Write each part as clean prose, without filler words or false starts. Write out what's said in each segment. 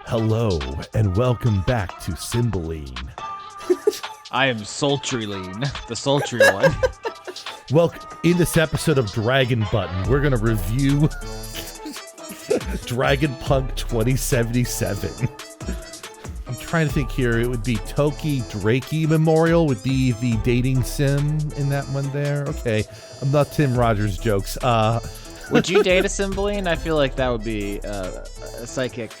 Hello, and welcome back to Cymbeline. I am Sultryline, the sultry one. Well, in this episode of Dragon Button, we're going to review Dragon Punk 2077. I'm trying to think here. It would be Toki Drakey Memorial would be the dating sim in that one there. Okay, I'm not Tim Rogers jokes. Would you date a Cymbeline? I feel like that would be a psychic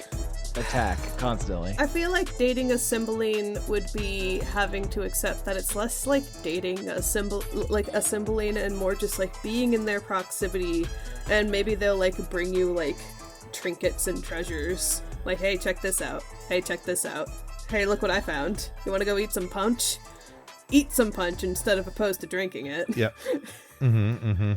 attack constantly. I feel like dating a Cymbeline would be having to accept that it's less like dating a Cymbeline and more just like being in their proximity, and maybe they'll like bring you like trinkets and treasures. Like, hey, check this out. Hey, check this out. Hey, look what I found. You want to go eat some punch? Eat some punch instead of opposed to drinking it. Yep. Mm-hmm.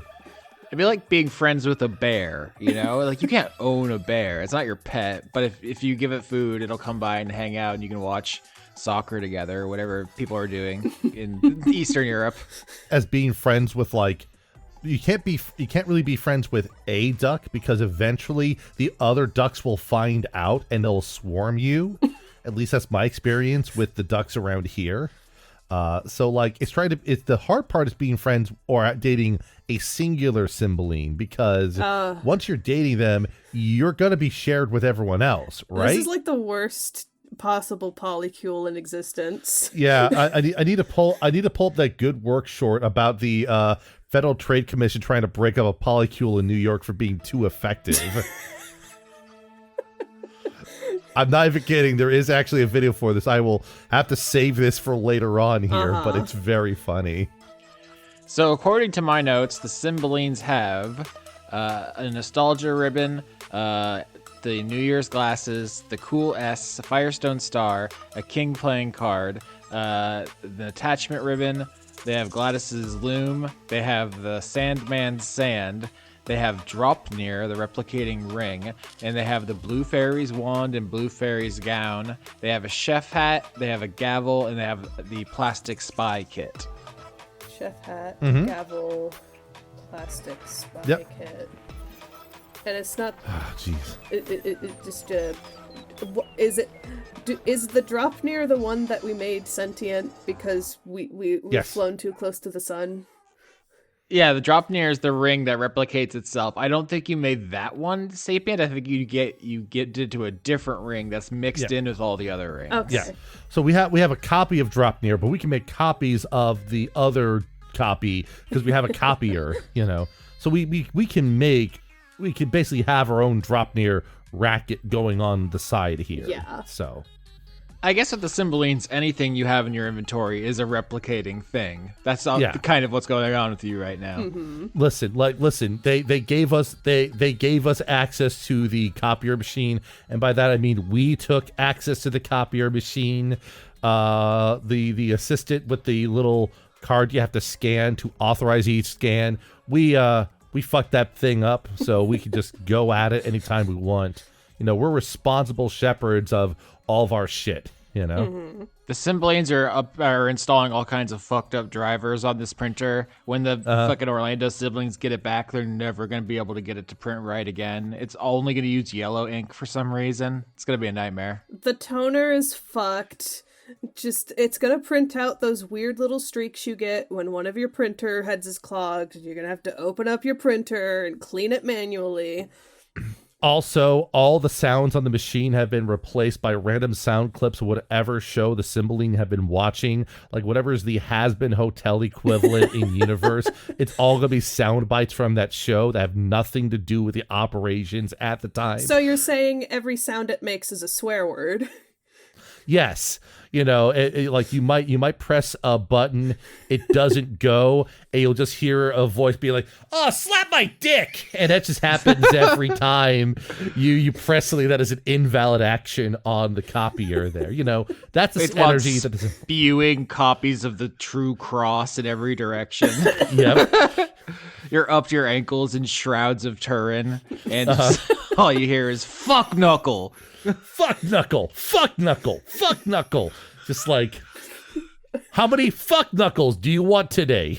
It'd be like being friends with a bear, you know? Like, you can't own a bear. It's not your pet. But if you give it food, it'll come by and hang out, and you can watch soccer together or whatever people are doing in Eastern Europe. As being friends with, like, you can't really be friends with a duck because eventually the other ducks will find out and they'll swarm you. At least that's my experience with the ducks around here. So like it's the hard part is being friends or dating a singular Cymbeline, because once you're dating them, you're going to be shared with everyone else, right? This is like the worst possible polycule in existence. Yeah, I need to pull up that Good Work short about the Federal Trade Commission trying to break up a polycule in New York for being too effective. I'm not even kidding. There is actually a video for this. I will have to save this for later on here, but it's very funny. So according to my notes, the Cymbelines have a nostalgia ribbon, the New Year's glasses, the cool S, a Firestone star, a king playing card, the attachment ribbon. They have Gladys's loom. They have the Sandman's sand. They have Dropnir, the replicating ring, and they have the Blue Fairy's wand and Blue Fairy's gown. They have a chef hat, they have a gavel, and they have the plastic spy kit. Chef hat, gavel, plastic spy kit. And it's not... Oh, jeez. It just... Is the Dropnir the one that we made sentient because we've flown too close to the sun? Yeah, the Dropnir is the ring that replicates itself. I don't think you made that one sapient. I think you get into a different ring that's mixed in with all the other rings. Okay. Yeah. So we have a copy of Dropnir, but we can make copies of the other copy because we have a copier, you know. So we can basically have our own Dropnir racket going on the side here. Yeah. So I guess with the Cymbelines, anything you have in your inventory is a replicating thing. That's kind of what's going on with you right now. Mm-hmm. Listen. They gave us access to the copier machine, and by that I mean we took access to the copier machine. The assistant with the little card you have to scan to authorize each scan. We fucked that thing up, so we can just go at it anytime we want. You know, we're responsible shepherds of all of our shit, you know? Mm-hmm. The Cymbelines are installing all kinds of fucked up drivers on this printer. When the fucking Orlando siblings get it back, they're never going to be able to get it to print right again. It's only going to use yellow ink for some reason. It's going to be a nightmare. The toner is fucked. It's gonna print out those weird little streaks you get when one of your printer heads is clogged. You're gonna have to open up your printer and clean it manually. Also, all the sounds on the machine have been replaced by random sound clips of whatever show the Cymbeline have been watching. Like whatever is the Has-Been Hotel equivalent in universe. It's all going to be sound bites from that show that have nothing to do with the operations at the time. So you're saying every sound it makes is a swear word? Yes. You know, like you might press a button, it doesn't go, and you'll just hear a voice be like, "Oh, slap my dick!" And that just happens every time you press something that is an invalid action on the copier. There, you know, that's the energy that is spewing copies of the True Cross in every direction. Yep. You're up to your ankles in shrouds of Turin, and all you hear is "fuck knuckle." Fuck knuckle, fuck knuckle, fuck knuckle. Just like, how many fuck knuckles do you want today?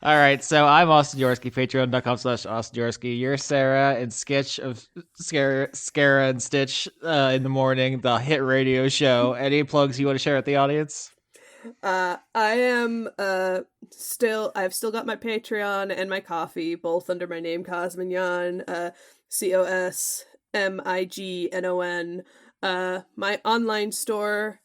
All right, so I'm Austin Yorsky, patreon.com/Austin Yorsky. You're Sarah and Skitch of Scara and Stitch in the morning, the hit radio show. Any plugs you want to share with the audience? I am I've still got my Patreon and my coffee, both under my name Cosmignon, COSMIGNON. My online store,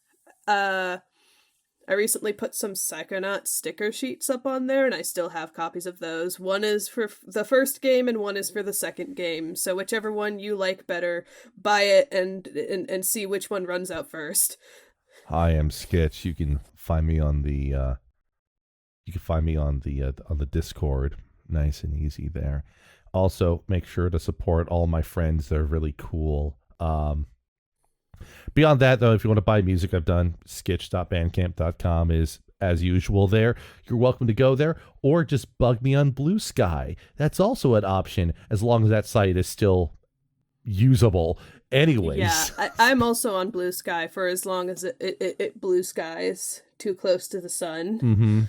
I recently put some Psychonaut sticker sheets up on there, and I still have copies of those. One is for the first game, and one is for the second game. So whichever one you like better, buy it and see which one runs out first. I am Skitch. You can find me on the on the Discord. Nice and easy there. Also, make sure to support all my friends. They're really cool. Beyond that, though, if you want to buy music I've done, skitch.bandcamp.com is, as usual, there. You're welcome to go there, or just bug me on Blue Sky. That's also an option, as long as that site is still usable. Anyways. Yeah, I'm also on Blue Sky for as long as it blue skies too close to the sun. Mm-hmm.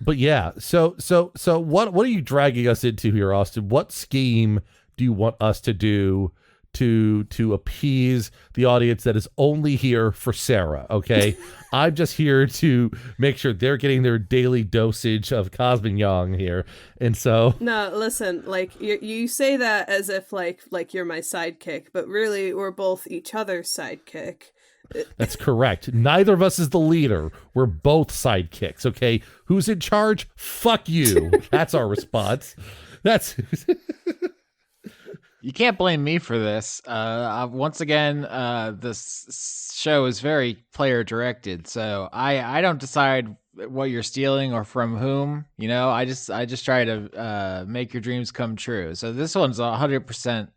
But yeah, so what are you dragging us into here, Austin? What scheme do you want us to do to appease the audience that is only here for Sarah? Okay, I'm just here to make sure they're getting their daily dosage of Cosmignon here, and so no, listen, like you say that as if like you're my sidekick, but really we're both each other's sidekick. That's correct. Neither of us is the leader. We're both sidekicks. Okay, who's in charge? Fuck you. That's our response. That's. You can't blame me for this. Once again, this show is very player directed, so I don't decide what you're stealing or from whom. You know, I just try to make your dreams come true. So this one's 100%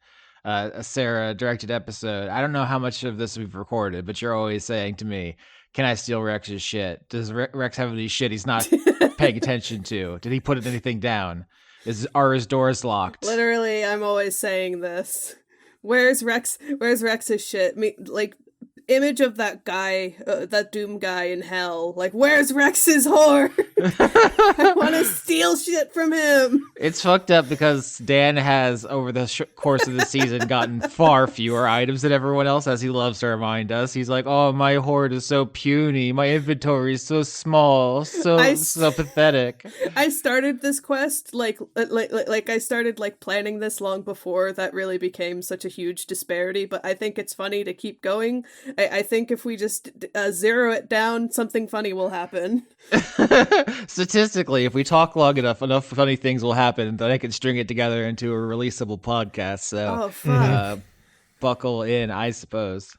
a Sarah directed episode. I don't know how much of this we've recorded, but you're always saying to me, "Can I steal Rex's shit? Does Rex have any shit he's not paying attention to? Did he put anything down? Are his doors locked?" Literally, I'm always saying this. Where's Rex? Where's Rex's shit? Like, image of that guy, that Doom guy in hell. Like, where's Rex's whore? I want to steal shit from him. It's fucked up because Dan has, over the course of the season, gotten far fewer items than everyone else, as he loves to remind us. He's like, "Oh, my hoard is so puny. My inventory is so small, so pathetic." I started this quest like I started like planning this long before that really became such a huge disparity. But I think it's funny to keep going. I think if we just zero it down, something funny will happen. Statistically, if we talk long enough funny things will happen, then I can string it together into a releasable podcast. So, buckle in, I suppose.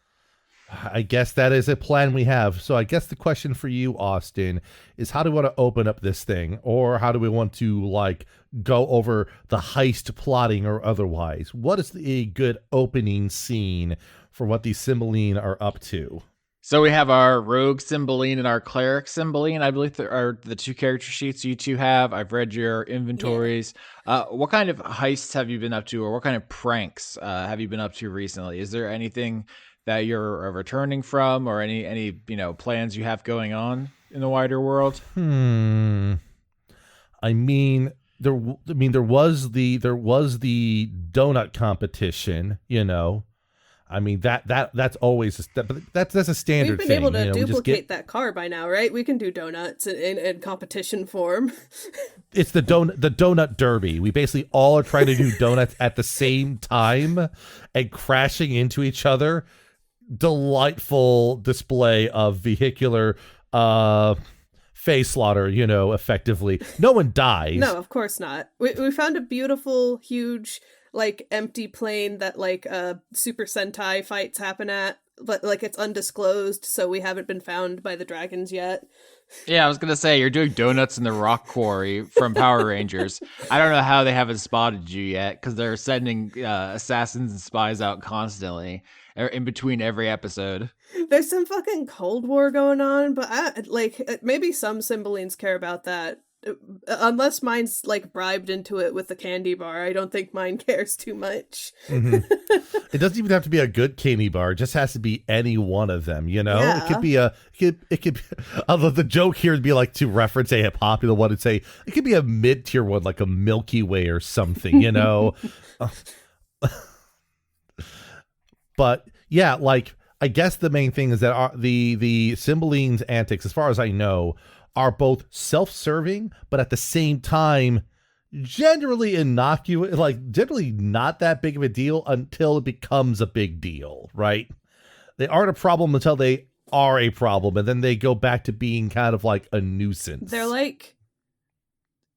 I guess that is a plan we have. So I guess the question for you, Austin, is how do we want to open up this thing? Or how do we want to, like, go over the heist plotting or otherwise? What is a good opening scene for what these Cymbeline are up to? So we have our rogue Cymbeline and our cleric Cymbeline. I believe are the two character sheets you two have. I've read your inventories. Yeah. What kind of heists have you been up to, or what kind of pranks have you been up to recently? Is there anything that you're returning from, or any plans you have going on in the wider world? I mean, there was the donut competition, I mean, that's always that's a standard thing. We've been able to duplicate that car by now, right? We can do donuts in competition form. It's the donut derby. We basically all are trying to do donuts at the same time and crashing into each other. Delightful display of vehicular face slaughter, effectively. No one dies. No, of course not. We found a beautiful, huge, like, empty plane that, like, Super Sentai fights happen at, but, like, it's undisclosed, so we haven't been found by the dragons yet. Yeah, I was gonna say, you're doing donuts in the rock quarry from Power Rangers. I don't know how they haven't spotted you yet, because they're sending assassins and spies out constantly in between every episode. There's some fucking Cold War going on, but maybe some Cymbelines care about that. unless mine's like bribed into it with the candy bar, I don't think mine cares too much. Mm-hmm. It doesn't even have to be a good candy bar. It just has to be any one of them, you know? Yeah. It could be it could although the joke here would be like to reference a popular one and say it could be a mid-tier one, like a Milky Way or something, you know? But yeah, like I guess the main thing is that the Cymbeline's antics, as far as I know, are both self-serving, but at the same time, generally innocuous, like generally not that big of a deal until it becomes a big deal, right? They aren't a problem until they are a problem, and then they go back to being kind of like a nuisance. They're like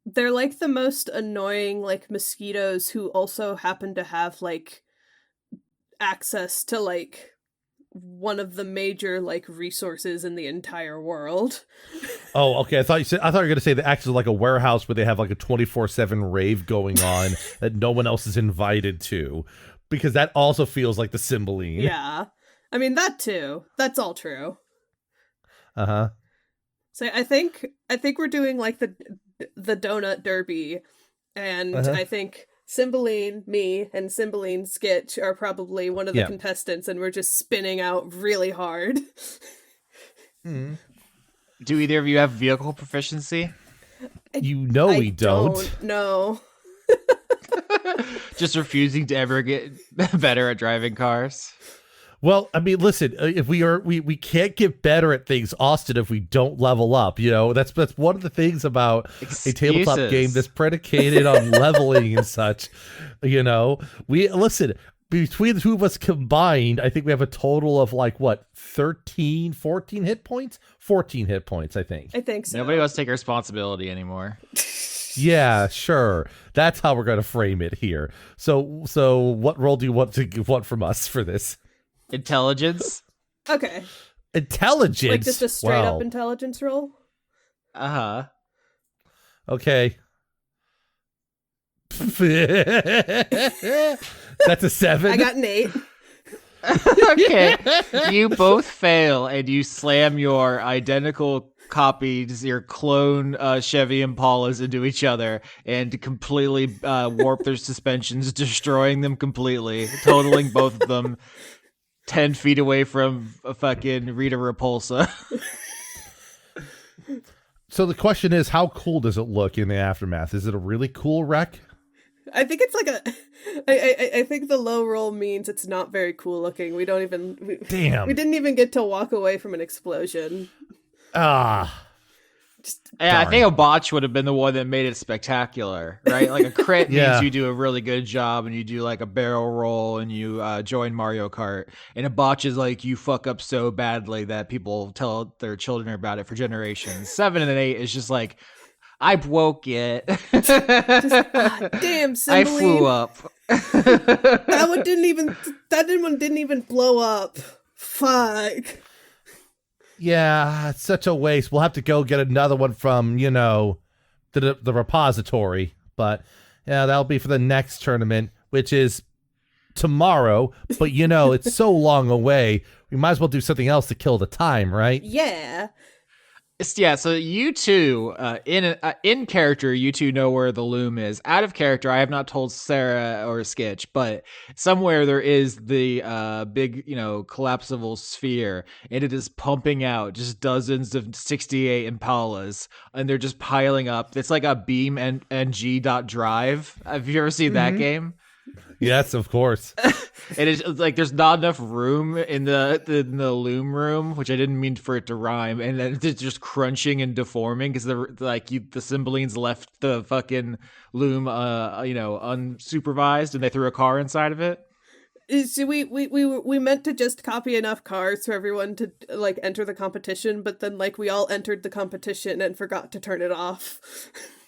the most annoying like mosquitoes who also happen to have like access to like one of the major like resources in the entire world. Oh, okay. I thought you were going to say the acts is like a warehouse where they have like a 24/7 rave going on that no one else is invited to, because that also feels like the Cymbeline. Yeah. I mean that too. That's all true. Uh-huh. So I think we're doing like the donut derby, and I think Cymbeline, me, and Cymbeline Skitch are probably one of the contestants, and we're just spinning out really hard. Do either of you have vehicle proficiency? We don't. No. Just refusing to ever get better at driving cars. Well, I mean, listen, if we can't get better at things, Austin, if we don't level up, you know, that's one of the things about a tabletop game that's predicated on leveling and such, you know. Between the two of us combined, I think we have a total of like, what, 13, 14 hit points? 14 hit points, I think. I think so. Nobody wants to take responsibility anymore. Yeah, sure. That's how we're going to frame it here. So what role do you want from us for this? Intelligence. Okay. Intelligence? Like just a straight up intelligence roll? Uh-huh. Okay. That's a 7. I got an 8. Okay. You both fail, and you slam your identical copies, your clone Chevy Impalas into each other and completely warp their suspensions, destroying them completely, totaling both of them 10 feet away from a fucking Rita Repulsa. So the question is, how cool does it look in the aftermath? Is it a really cool wreck? I think it's like I think the low roll means it's not very cool looking. We didn't even get to walk away from an explosion. Yeah, I think a botch would have been the one that made it spectacular, right? Like a crit means you do a really good job and you do like a barrel roll and you join Mario Kart. And a botch is like you fuck up so badly that people tell their children about it for generations. 7 and an 8 is just like, I broke it. Damn, Cymbeline. I flew up. That one didn't even blow up. Fuck. Yeah, it's such a waste. We'll have to go get another one from, you know, the repository. But yeah, that'll be for the next tournament, which is tomorrow. But, you know, it's so long away. We might as well do something else to kill the time, right? Yeah. Yeah, so you two, in character, you two know where the loom is. Out of character, I have not told Sarah or Skitch, but somewhere there is the big, you know, collapsible sphere, and it is pumping out just dozens of 68 Impalas, and they're just piling up. It's like a beam ng drive. Have you ever seen that game? Yes, of course. It is like there's not enough room in the loom room, which I didn't mean for it to rhyme, and then it's just crunching and deforming because the Cymbelines left the fucking loom, unsupervised, and they threw a car inside of it. So we meant to just copy enough cars for everyone to like enter the competition, but then like we all entered the competition and forgot to turn it off.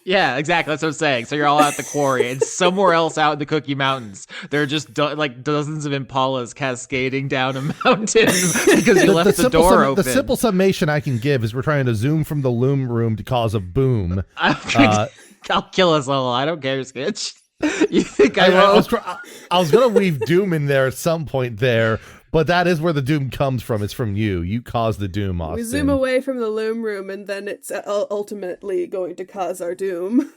Yeah, exactly. That's what I'm saying. So you're all at the quarry, and somewhere else out in the Cookie Mountains, there are just dozens of Impalas cascading down a mountain because you left the door open. The simple summation I can give is we're trying to zoom from the loom room to cause a boom. I'll kill us all. I don't care, Skitch. You think I won't? I was gonna weave Doom in there at some point there, But that is where the doom comes from. It's from you. You caused the doom, Austin. We zoom away from the loom room, and then it's ultimately going to cause our doom.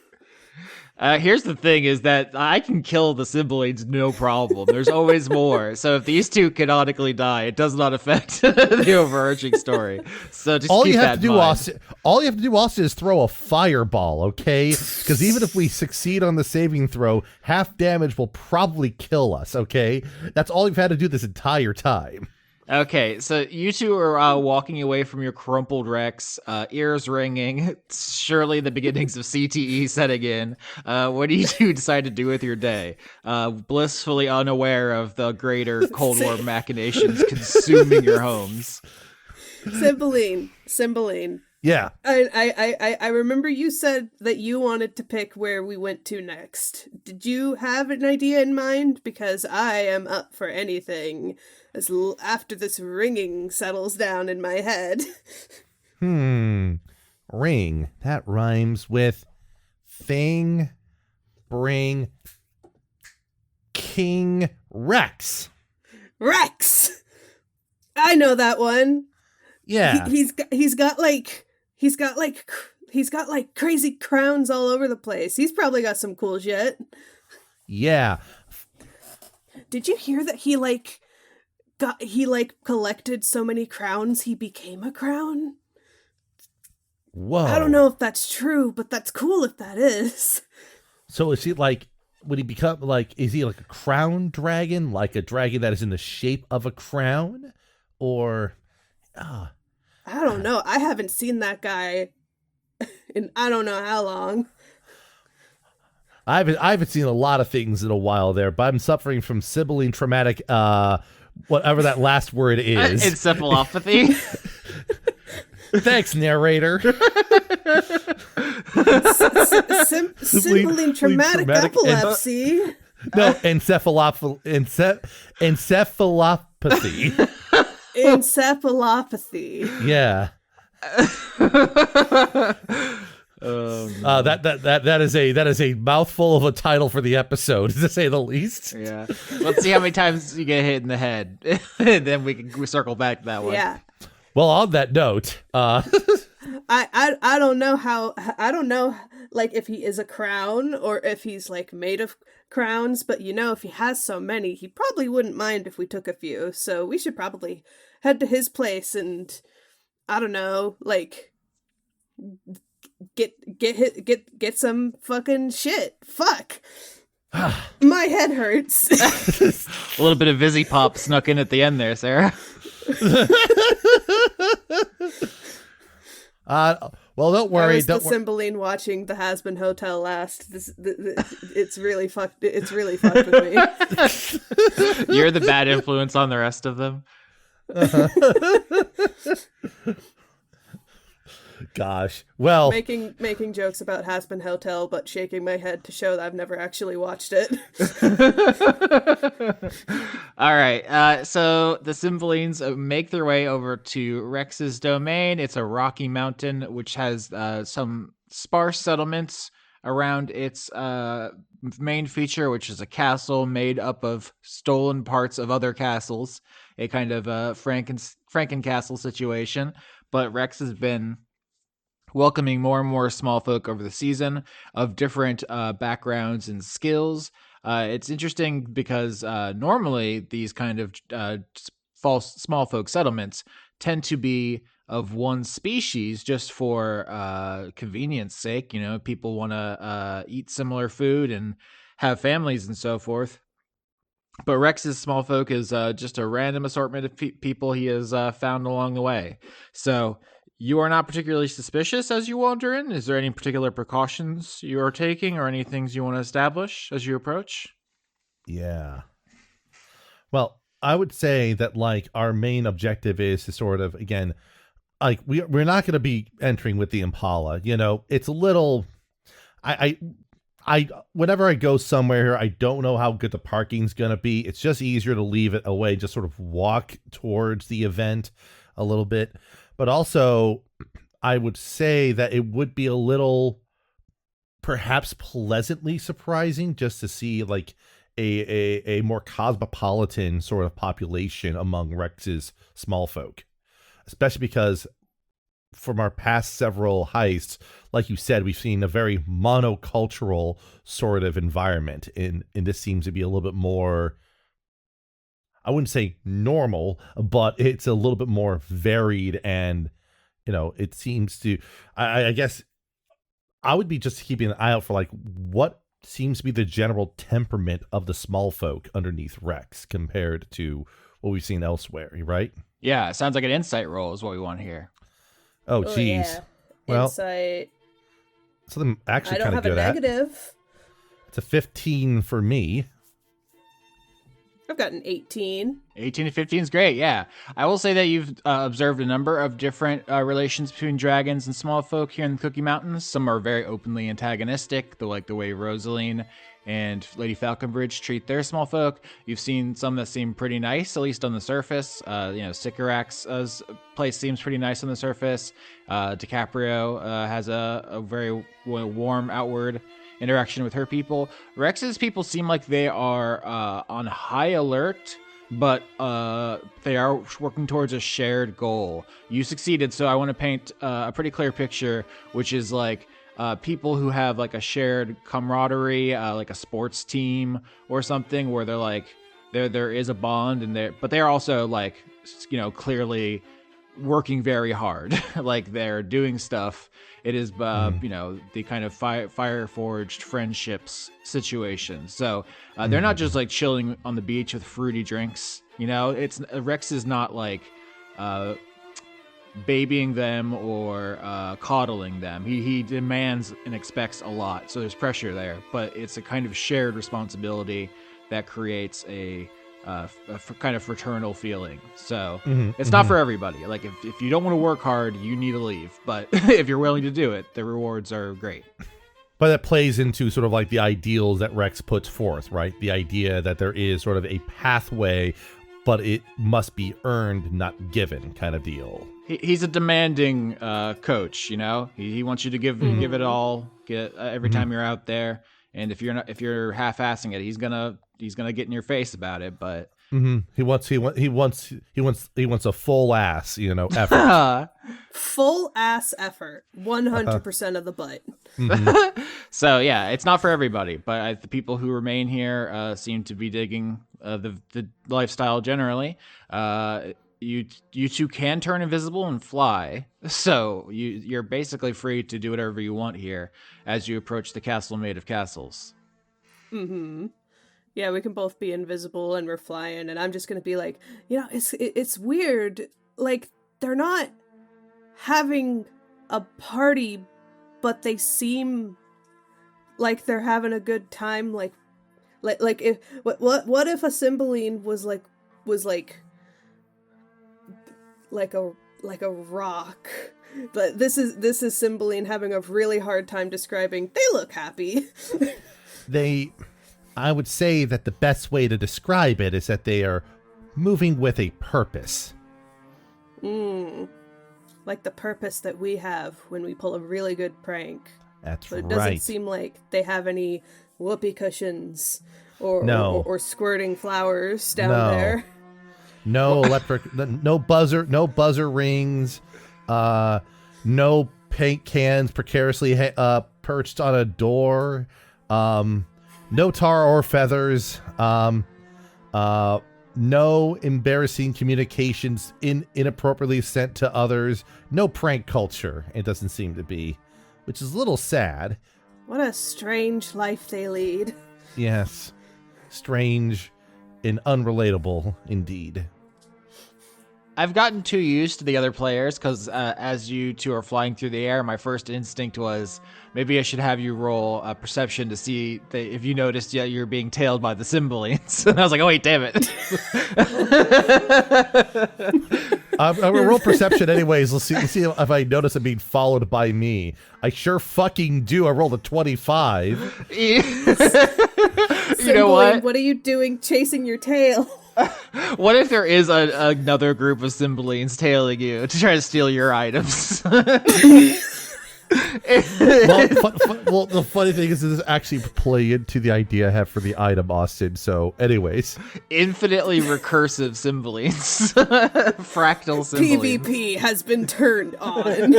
Here's the thing is that I can kill the Cymbalines no problem. There's always more. So if these two canonically die, it does not affect the overarching story. So just keep that in mind. All you have to do, Austin, is throw a fireball, okay? Because even if we succeed on the saving throw, half damage will probably kill us, okay? That's all you've had to do this entire time. Okay, so you two are walking away from your crumpled Rex, ears ringing, surely the beginnings of CTE setting in. What do you two decide to do with your day? Blissfully unaware of the greater Cold War machinations consuming your homes. Cymbeline. Yeah. I remember you said that you wanted to pick where we went to next. Did you have an idea in mind? Because I am up for anything after this ringing settles down in my head. Ring. That rhymes with thing, bring, King Rex. Rex! I know that one. Yeah. He's got crazy crowns all over the place. He's probably got some cool shit. Yeah. Did you hear that he collected so many crowns he became a crown? Whoa. I don't know if that's true, but that's cool if that is. So is he would he become is he like a crown dragon? Like a dragon that is in the shape of a crown? Or I don't know. I haven't seen that guy in I don't know how long. I haven't seen a lot of things in a while there, but I'm suffering from Cymbeline traumatic whatever that last word is. Encephalopathy. Thanks, narrator. Cymbeline traumatic epilepsy. No, encephalopathy. Encephalopathy. Yeah. That is a mouthful of a title for the episode, to say the least. Yeah. Let's see how many times you get hit in the head, and then we can circle back to that one. Yeah. Well, on that note, I don't know if he is a crown or if he's made of crowns, but if he has so many, he probably wouldn't mind if we took a few. So we should probably head to his place and I don't know, get some fucking shit. Fuck. My head hurts. A little bit of Vizzy Pop snuck in at the end there, Sarah. Well, don't worry. I was the Cymbeline watching the Has-Been Hotel last. It's really fucked. It's really fucked with me. You're the bad influence on the rest of them. Gosh. Well, making jokes about Has-Been Hotel, but shaking my head to show that I've never actually watched it. All right. So the Cymbalines make their way over to Rex's domain. It's a rocky mountain which has some sparse settlements around its main feature, which is a castle made up of stolen parts of other castles. A kind of Franken castle situation. But Rex has been welcoming more and more small folk over the season of different backgrounds and skills. It's interesting because normally these kind of false small folk settlements tend to be of one species just for convenience sake. People want to eat similar food and have families and so forth. But Rex's small folk is just a random assortment of people he has found along the way. So you are not particularly suspicious as you wander in. Is there any particular precautions you are taking or any things you want to establish as you approach? Yeah. Well, I would say that our main objective is to sort of, again, we're not going to be entering with the Impala. It's a little, I whenever I go somewhere here, I don't know how good the parking's going to be. It's just easier to leave it away, just sort of walk towards the event a little bit. But also, I would say that it would be a little, perhaps pleasantly surprising just to see a more cosmopolitan sort of population among Rex's small folk, especially because from our past several heists, like you said, we've seen a very monocultural sort of environment, and this seems to be a little bit more, I wouldn't say normal, but it's a little bit more varied, and it seems to, I guess I would be just keeping an eye out for like what seems to be the general temperament of the small folk underneath Rex compared to what we've seen elsewhere, right? Yeah, it sounds like an insight roll is what we want here. Oh, geez. Yeah. Well, Insight. something actually I don't kind of have a good at. negative. It's a 15 for me. I've got an 18. 18 to 15 is great, yeah. I will say that you've observed a number of different relations between dragons and small folk here in the Cookie Mountains. Some are very openly antagonistic, like the way Rosaline and Lady Falconbridge treat their small folk. You've seen some that seem pretty nice, at least on the surface. Sycorax's place seems pretty nice on the surface. DiCaprio has a very warm outward interaction with her people. Rex's people seem like they are on high alert, but they are working towards a shared goal. You succeeded, so I want to paint a pretty clear picture, which is like people who have like a shared camaraderie, like a sports team or something, where they're like there is a bond, but they're also like clearly working very hard. Like they're doing stuff. It is the kind of fire forged friendships situation. So they're not just like chilling on the beach with fruity drinks. It's Rex is not like babying them or coddling them. He demands and expects a lot, so there's pressure there, but it's a kind of shared responsibility that creates a kind of fraternal feeling. So it's not for everybody. Like if you don't want to work hard, you need to leave, but if you're willing to do it, the rewards are great. But that plays into sort of like the ideals that Rex puts forth, right? The idea that there is sort of a pathway, but it must be earned, not given, kind of deal. He's a demanding coach, He wants you to give it all, get every time you're out there. And if you're half-assing it, he's gonna get in your face about it. But he wants a full ass, effort. Full ass effort, 100% of the butt. So yeah, it's not for everybody. But the people who remain here seem to be digging the lifestyle generally. You two can turn invisible and fly, so you're basically free to do whatever you want here as you approach the castle made of castles. Yeah, we can both be invisible and we're flying, and I'm just gonna be like, it's weird. Like they're not having a party, but they seem like they're having a good time. Like if what if a Cymbeline was like a rock? But this is Cymbeline having a really hard time describing. They look happy. I would say that the best way to describe it is that they are moving with a purpose. Like the purpose that we have when we pull a really good prank. That's right. It right. doesn't seem like they have any whoopee cushions or squirting flowers down there. No electric, no buzzer rings, no paint cans precariously perched on a door, no tar or feathers, no embarrassing communications inappropriately sent to others, no prank culture. It doesn't seem to be, which is a little sad. What a strange life they lead. Yes, strange and unrelatable indeed. I've gotten too used to the other players because as you two are flying through the air, my first instinct was maybe I should have you roll a perception to see if you noticed yet you're being tailed by the Cymbalines. And I was like, oh wait, damn it. I'm gonna roll perception anyways. Let's see if I notice it being followed by me. I sure fucking do. I rolled a 25. You know what? What are you doing chasing your tail? What if there is another group of Cymbalines tailing you to try to steal your items? Well, the funny thing is, this is actually playing into the idea I have for the item, Austin. So, anyways, Infinitely recursive Cymbalines. Fractal Cymbalines. PvP has been turned on.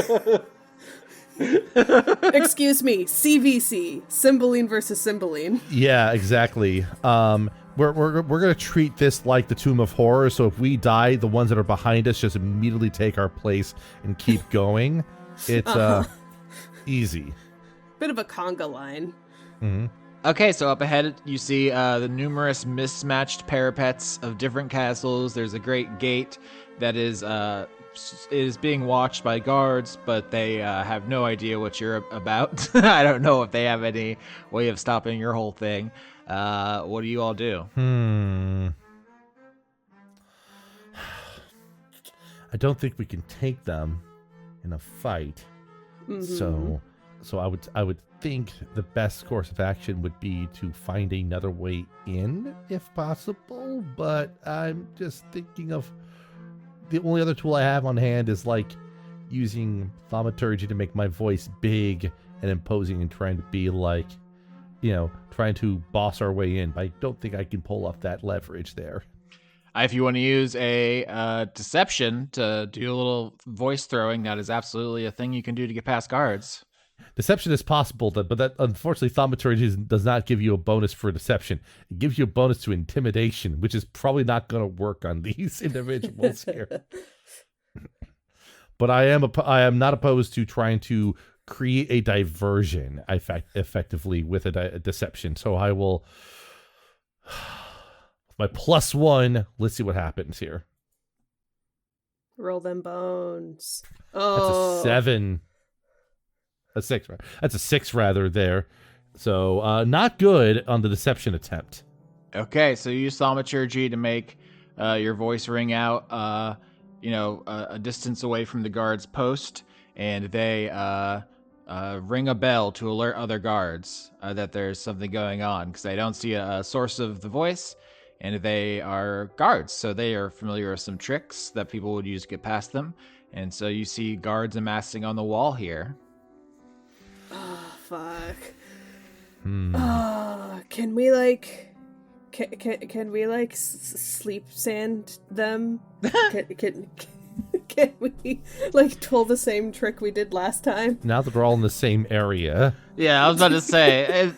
Excuse me, CVC, Cymbeline versus Cymbeline. yeah, exactly. We're gonna treat this like the Tomb of Horror. So if we die, the ones that are behind us just immediately take our place and keep going. It's easy. Bit of a conga line. Mm-hmm. Okay, so up ahead you see the numerous mismatched parapets of different castles. There's a great gate that is being watched by guards, but they have no idea what you're about. I don't know if they have any way of stopping your whole thing. What do you all do? I don't think we can take them in a fight. Mm-hmm. So I would think the best course of action would be to find another way in, if possible. But I'm just thinking of the only other tool I have on hand is like using thaumaturgy to make my voice big and imposing and trying to be like, trying to boss our way in. But I don't think I can pull off that leverage there. If you want to use a deception to do a little voice throwing, that is absolutely a thing you can do to get past guards. Deception is possible, but that unfortunately thaumaturgy does not give you a bonus for deception. It gives you a bonus to intimidation, which is probably not going to work on these individuals here. But I am not opposed to trying to create a diversion effectively with a deception. So I will, my +1. Let's see what happens here. Roll them bones. That's a 7. A 6. That's a 6 rather there. So not good on the deception attempt. Okay, so you use thaumaturgy to make your voice ring out, a distance away from the guard's post, and they ring a bell to alert other guards that there's something going on, because they don't see a source of the voice, and they are guards, so they are familiar with some tricks that people would use to get past them, and so you see guards amassing on the wall here. Oh, fuck. Oh, can we sleep sand them? Can we pull the same trick we did last time? Now that we're all in the same area. Yeah, I was about to say,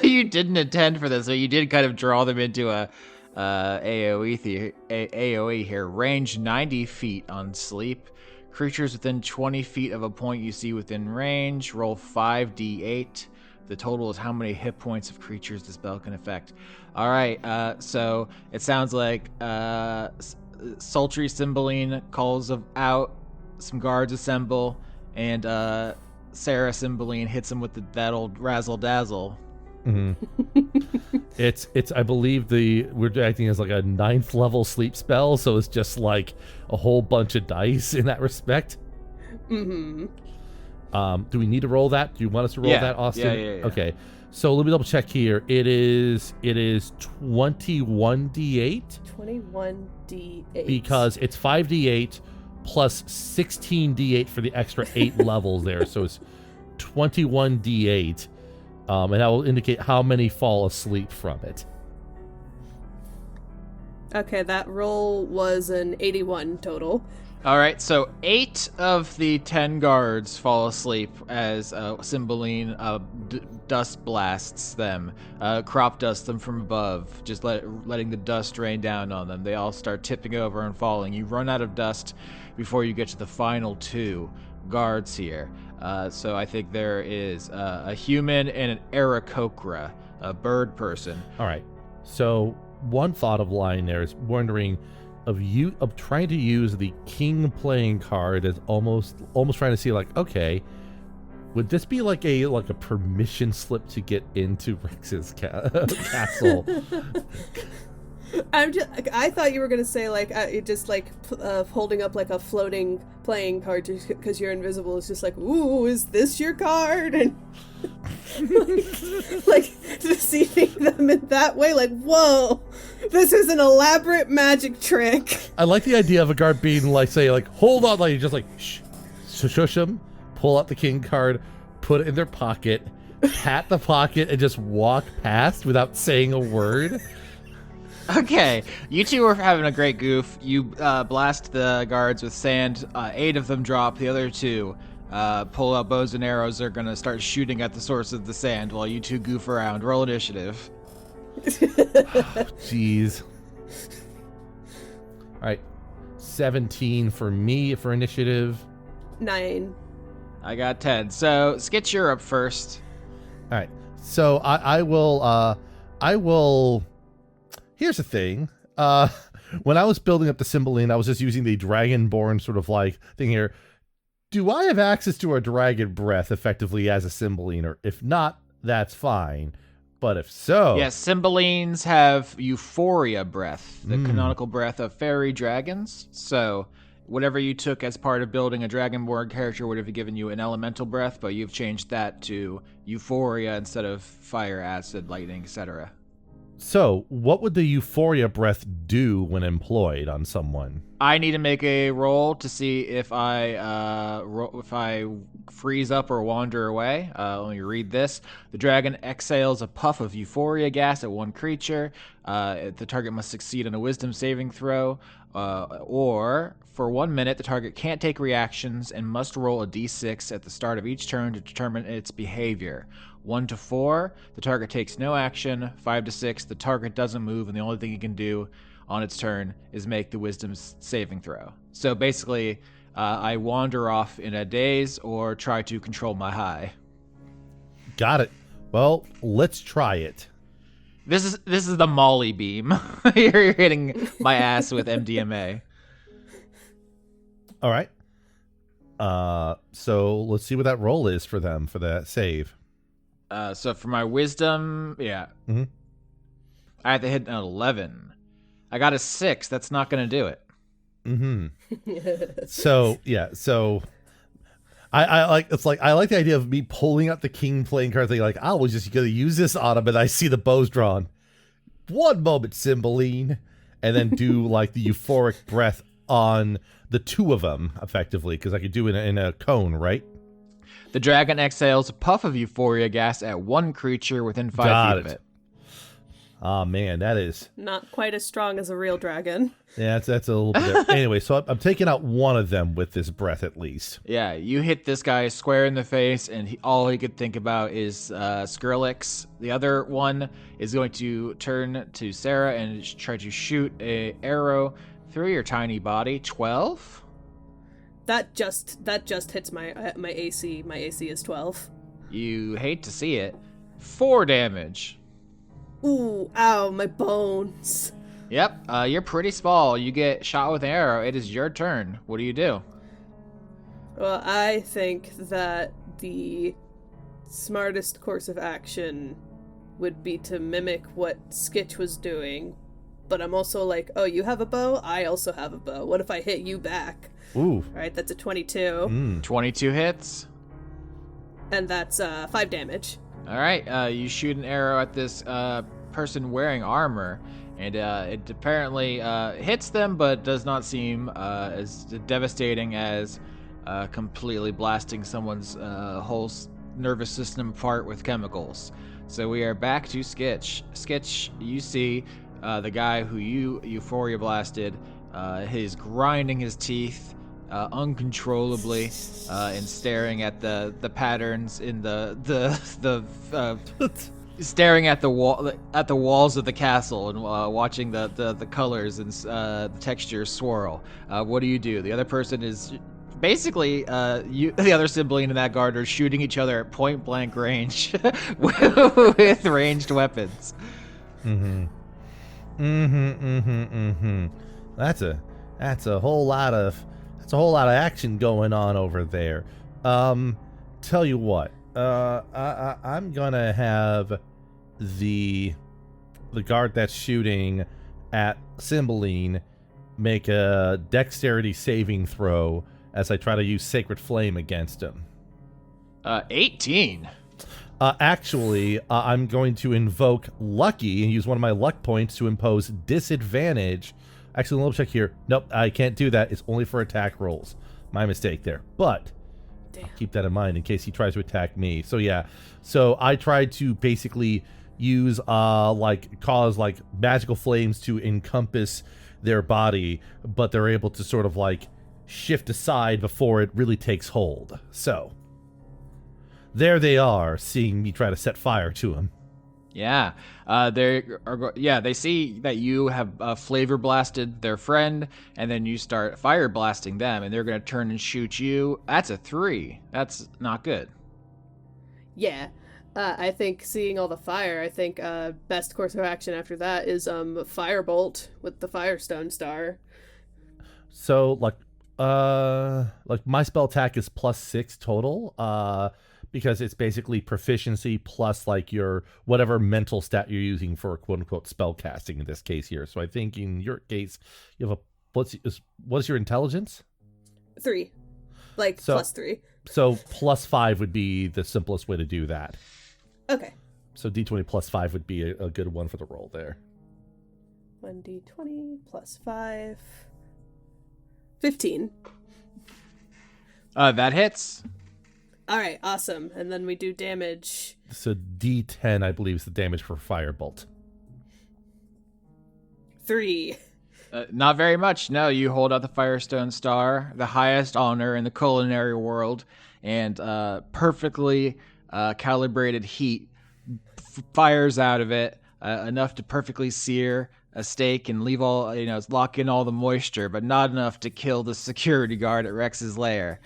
you didn't intend for this, but you did kind of draw them into a AoE here. Range 90 feet on sleep. Creatures within 20 feet of a point you see within range. Roll 5d8. The total is how many hit points of creatures the spell can affect. All right, so it sounds like sultry Cymbeline calls out, some guards assemble, and Sarah Cymbeline hits him with that old razzle dazzle. Mm-hmm. It's I believe we're acting as like a 9th level sleep spell, so it's just like a whole bunch of dice in that respect. Mm-hmm. Do we need to roll that? Do you want us to roll that, Austin? Yeah. Okay. So let me double check here. It is 21d8. 21d8. Because it's 5d8 plus 16d8 for the extra 8 levels there. So it's 21d8. And that will indicate how many fall asleep from it. Okay, that roll was an 81 total. All right, so 8 of the 10 guards fall asleep as Cymbeline dust blasts them, crop dusts them from above, just letting the dust rain down on them. They all start tipping over and falling. You run out of dust before you get to the final 2 guards here. So I think there is a human and an Aarakocra, a bird person. All right. So one thought of line there is wondering of trying to use the king playing card as almost trying to see like, okay, would this be like a permission slip to get into Rex's castle? I thought you were gonna say holding up like a floating playing card because you're invisible. It's just like, ooh, is this your card? And like deceiving them in that way. Like, whoa, this is an elaborate magic trick. I like the idea of a guard being like, say, like, hold on, like just like shush him, pull out the king card, put it in their pocket, pat the pocket, and just walk past without saying a word. Okay, you two are having a great goof. You blast the guards with sand. 8 of them drop. The other 2 pull out bows and arrows. They're going to start shooting at the source of the sand while you 2 goof around. Roll initiative. Jeez. All right. 17 for me for initiative. 9. I got 10. So, Skitch, you're up first. All right. So I will. Here's the thing. When I was building up the Cymbeline, I was just using the Dragonborn sort of like thing here. Do I have access to a dragon breath effectively as a Cymbeline? Or if not, that's fine. But if so... Yes, Cymbelines have Euphoria breath, the canonical breath of fairy dragons. So whatever you took as part of building a Dragonborn character would have given you an elemental breath, but you've changed that to Euphoria instead of fire, acid, lightning, etc. So, what would the Euphoria breath do when employed on someone? I need to make a roll to see if I freeze up or wander away. Let me read this. The dragon exhales a puff of euphoria gas at one creature. The target must succeed on a wisdom saving throw. Or, for 1 minute, the target can't take reactions and must roll a d6 at the start of each turn to determine its behavior. 1 to 4, the target takes no action. 5 to 6, the target doesn't move, and the only thing it can do on its turn is make the wisdom saving throw. So basically, I wander off in a daze or try to control my high. Got it. Well, let's try it. This is the Molly beam. You're hitting my ass with MDMA. All right. So let's see what that roll is for them for that save. So for my wisdom, yeah. Mm-hmm. I have to hit an 11. I got a 6. That's not going to do it. Mm-hmm. So I like the idea of me pulling out the king playing card thing. Like, I was just going to use this on him, and I see the bows drawn. 1 moment, Cymbeline, and then do like the euphoric breath on the 2 of them effectively, because I could do it in a cone, right? The dragon exhales a puff of euphoria gas at one creature within 5 feet of it. Oh, man, that is... Not quite as strong as a real dragon. Yeah, that's a little bit different. Anyway, so I'm taking out one of them with this breath at least. Yeah, you hit this guy square in the face, and all he could think about is Skrillex. The other one is going to turn to Sarah and try to shoot an arrow through your tiny body. 12? That just hits my AC. My AC is 12. You hate to see it. 4 damage. Ooh, ow, my bones. Yep, you're pretty small. You get shot with an arrow. It is your turn. What do you do? Well, I think that the smartest course of action would be to mimic what Skitch was doing. But I'm also like, oh, you have a bow? I also have a bow. What if I hit you back? Ooh. Alright, that's a 22. 22 hits. And that's 5 damage. Alright, you shoot an arrow at this person wearing armor, and it apparently hits them, but does not seem as devastating as completely blasting someone's whole nervous system apart with chemicals. So we are back to Skitch. Skitch, you see the guy who you Euphoria blasted, he's grinding his teeth uncontrollably and staring at the patterns in the staring at the walls of the castle and watching the colors and the textures swirl. What do? The other person is basically the other sibling in that guard are shooting each other at point blank range with ranged weapons. That's a whole lot of action going on over there. Tell you what, I'm gonna have the guard that's shooting at Cymbeline make a dexterity saving throw as I try to use Sacred Flame against him. 18. Actually, I'm going to invoke Lucky and use one of my luck points to impose disadvantage. Actually, let me check here. Nope, I can't do that. It's only for attack rolls. My mistake there. But Damn. I'll keep that in mind in case he tries to attack me. So yeah, so I tried to basically use cause magical flames to encompass their body, but they're able to sort of shift aside before it really takes hold. So there they are, seeing me try to set fire to him. Yeah, they see that you have flavor blasted their friend, and then you start fire blasting them, and they're gonna turn and shoot you. That's a 3. That's not good. Yeah. I think seeing all the fire, I think best course of action after that is Firebolt with the Firestone Star. So my spell attack is +6 total. Because it's basically proficiency plus your whatever mental stat you're using for quote unquote spell casting in this case here. So I think in your case you have what's your intelligence? 3. +3. So +5 would be the simplest way to do that. Okay. So D20 +5 would be a good one for the roll there. 1d20 +5. 15. That hits. All right, awesome. And then we do damage. So D10, I believe, is the damage for Firebolt. 3. Not very much. No, you hold out the Firestone Star, the highest honor in the culinary world, and perfectly calibrated heat fires out of it, enough to perfectly sear a steak and leave lock in all the moisture, but not enough to kill the security guard at Rex's lair.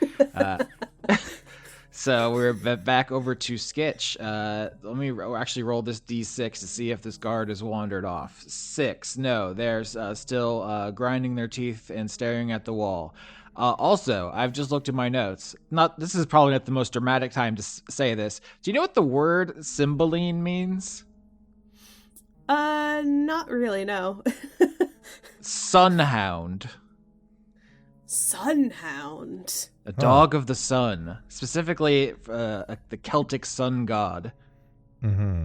So we're back over to Skitch. Let me actually roll this D6 to see if this guard has wandered off. 6. No, they're still grinding their teeth and staring at the wall. Also, I've just looked at my notes. This is probably not the most dramatic time to say this. Do you know what the word Cymbeline means? Not really, no. Sunhound. Sunhound. A dog of the sun. Specifically, the Celtic sun god. Mm-hmm.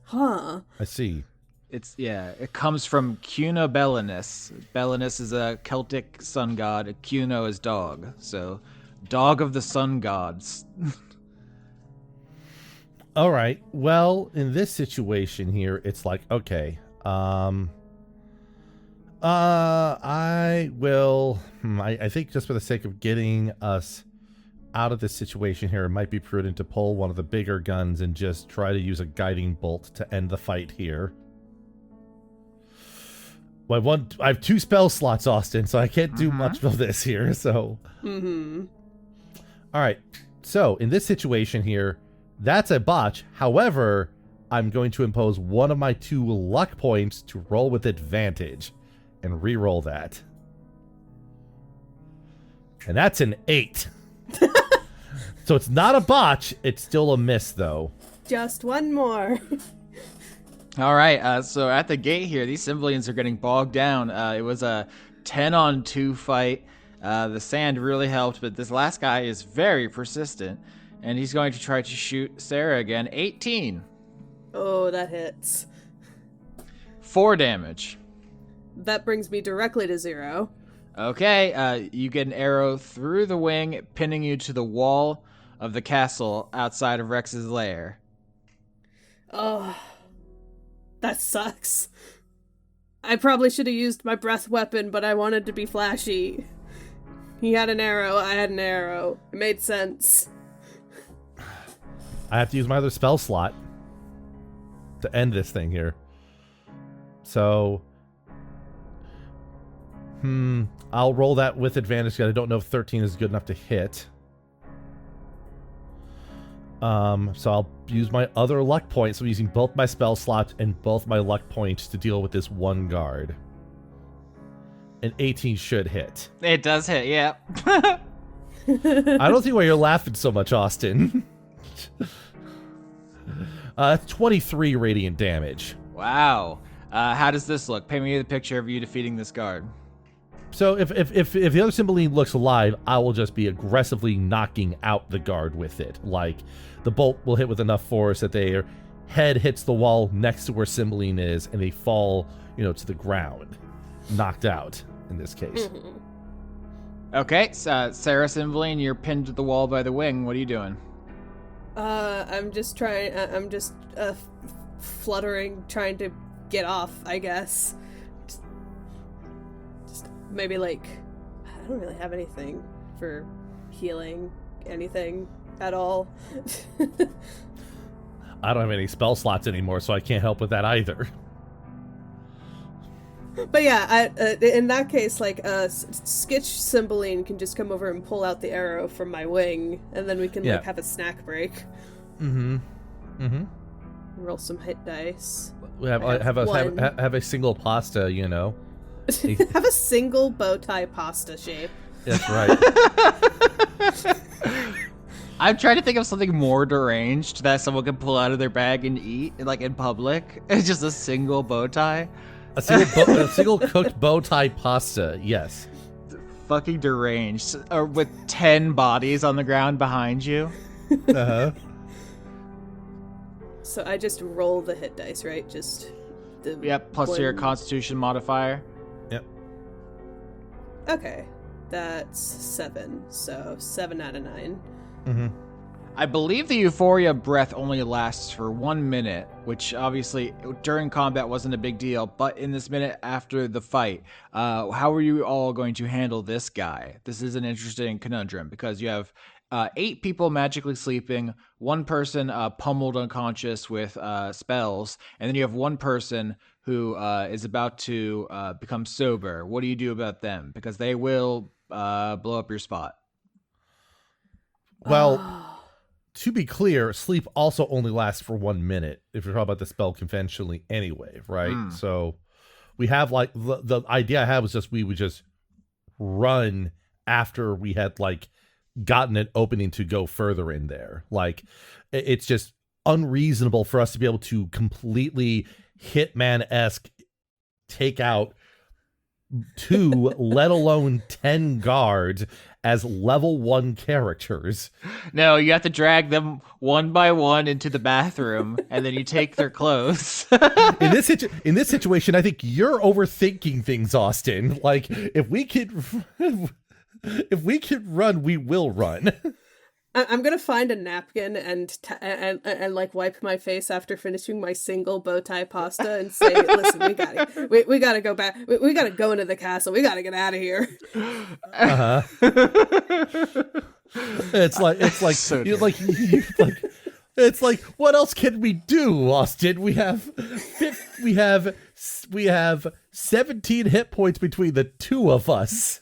Huh. I see. It comes from Cuna Belinus. Belinus is a Celtic sun god. Cuno is dog. So, dog of the sun gods. All right. Well, in this situation here, it's okay. I will. I think just for the sake of getting us out of this situation here, it might be prudent to pull one of the bigger guns and just try to use a guiding bolt to end the fight here. Well, I have 2 spell slots, Austin, so I can't do much of this here. So, all right. So in this situation here, that's a botch. However, I'm going to impose one of my 2 luck points to roll with advantage. And re-roll that. And that's an 8. So it's not a botch. It's still a miss, though. Just one more. All right. So at the gate here, these Cymbalines are getting bogged down. It was a 10-on-2 fight. The sand really helped, but this last guy is very persistent. And he's going to try to shoot Sarah again. 18. Oh, that hits. 4 damage. That brings me directly to 0. Okay, you get an arrow through the wing, pinning you to the wall of the castle outside of Rex's lair. Oh, that sucks. I probably should have used my breath weapon, but I wanted to be flashy. He had an arrow, I had an arrow. It made sense. I have to use my other spell slot to end this thing here. So... I'll roll that with advantage because I don't know if 13 is good enough to hit. So I'll use my other luck points. So I'm using both my spell slots and both my luck points to deal with this one guard. An 18 should hit. It does hit, yeah. I don't see why you're laughing so much, Austin. 23 radiant damage. Wow. How does this look? Paint me the picture of you defeating this guard. So if the other Cymbeline looks alive, I will just be aggressively knocking out the guard with it. Like, the bolt will hit with enough force that their head hits the wall next to where Cymbeline is, and they fall, to the ground. Knocked out, in this case. Okay, Sarah Cymbeline, you're pinned to the wall by the wing. What are you doing? I'm just trying. I'm just fluttering, trying to get off. I guess. Just maybe like I don't really have anything for healing, anything at all. I don't have any spell slots anymore, so I can't help with that either. But yeah, in that case, like, Skitch Cymbeline can just come over and pull out the arrow from my wing, and then we can, like, have a snack break. Roll some hit dice. We have a single pasta, you know. Have a single bow tie pasta shape. That's right. I'm trying to think of something more deranged that someone can pull out of their bag and eat, like in public. It's just a single bow tie. A single cooked bow tie pasta, yes. Fucking deranged. Or with 10 bodies on the ground behind you. Uh-huh. So I just roll the hit dice, right? Just the Yep, plus your constitution modifier. Yep. Okay. That's 7. So 7 out of 9. Mm-hmm. I believe the Euphoria breath only lasts for 1 minute, which obviously during combat wasn't a big deal, but in this minute after the fight, how are you all going to handle this guy? This is an interesting conundrum because you have 8 people magically sleeping, 1 person pummeled unconscious with spells, and then you have 1 person who is about to become sober. What do you do about them? Because they will blow up your spot. Well... To be clear, sleep also only lasts for 1 minute if you're talking about the spell conventionally anyway, right? So we have like the idea I had was just we would just run after we had like gotten an opening to go further in there. Like it's just unreasonable for us to be able to completely Hitman-esque take out 2, let alone 10 guards as level 1 characters. No, you have to drag them one by one into the bathroom, and then you take their clothes. In this situation, I think you're overthinking things, Austin. Like, if we could run, we will run. I'm gonna find a napkin and like wipe my face after finishing my single bow tie pasta and say, "Listen, we gotta go back. We gotta go into the castle. We gotta get out of here." Uh-huh. It's like So it's like what else can we do, Austin? We have 17 hit points between the 2 of us.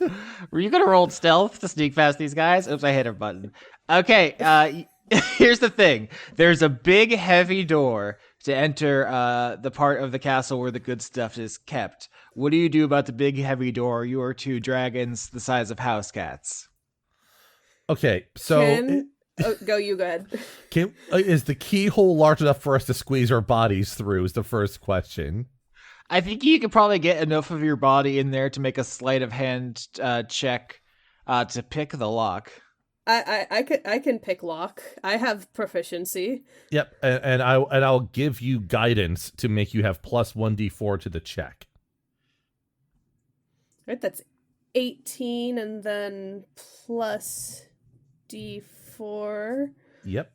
Were you gonna roll stealth to sneak past these guys? Oops, I hit a button. Okay, here's the thing. There's a big, heavy door to enter the part of the castle where the good stuff is kept. What do you do about the big, heavy door? You are 2 dragons the size of house cats. Okay, so... You go ahead. Is the keyhole large enough for us to squeeze our bodies through is the first question. I think you could probably get enough of your body in there to make a sleight of hand check to pick the lock. I can pick lock. I have proficiency. Yep, and I'll give you guidance to make you have plus 1d4 to the check. Right, that's 18 and then plus d4. Yep.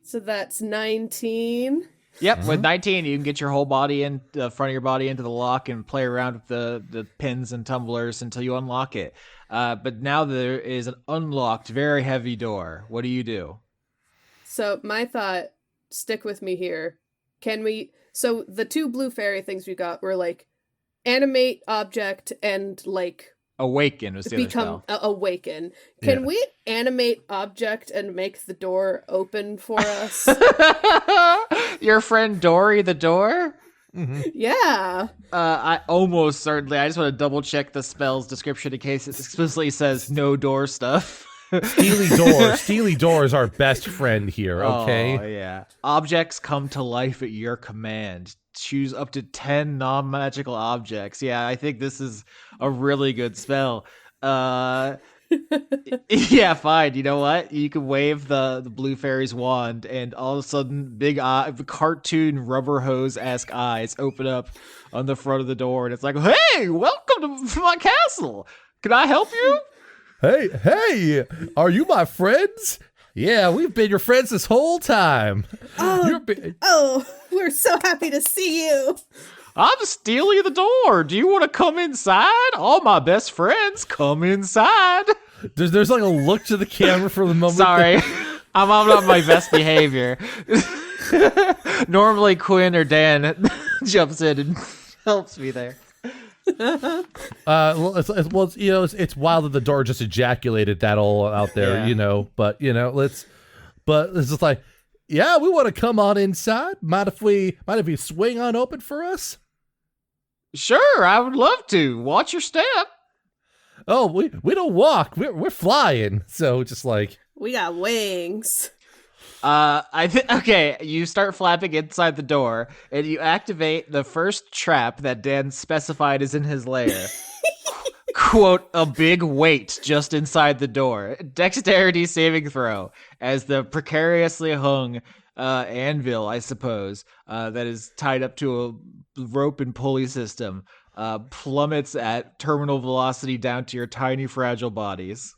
So that's 19. Yep, with 19, you can get your whole body in the front of your body into the lock and play around with the pins and tumblers until you unlock it. But now there is an unlocked, very heavy door. What do you do? So my thought, stick with me here. So the 2 blue fairy things we got were like animate object and like Awaken was the other spell. Awaken. Can we animate object and make the door open for us? Your friend Dory the door? Mm-hmm. Yeah. I almost certainly. I just want to double check the spell's description in case it explicitly says no door stuff. Steely door is our best friend here, okay? Oh, yeah. Objects come to life at your command. Choose up to 10 non-magical objects. Yeah, I think this is a really good spell. Yeah, fine. You know what? You can wave the blue fairy's wand, and all of a sudden, big cartoon rubber hose-esque eyes open up on the front of the door, and it's like, "Hey, welcome to my castle. Can I help you? Hey, are you my friends? Yeah, we've been your friends this whole time. Oh, we're so happy to see you. I'm stealing the door. Do you want to come inside? All my best friends, come inside. There's like a look to the camera for the moment. Sorry, I'm on my best behavior. Normally Quinn or Dan jumps in and helps me there. It's wild that the door just ejaculated that all out there, But it's just like, yeah, we want to come on inside. Mind if we swing on open for us? Sure, I would love to. Watch your step. Oh, we don't walk. We're flying. So just like we got wings. Okay, you start flapping inside the door, and you activate the first trap that Dan specified is in his lair. Quote, a big weight just inside the door. Dexterity saving throw, as the precariously hung anvil, I suppose, that is tied up to a rope and pulley system, plummets at terminal velocity down to your tiny, fragile bodies.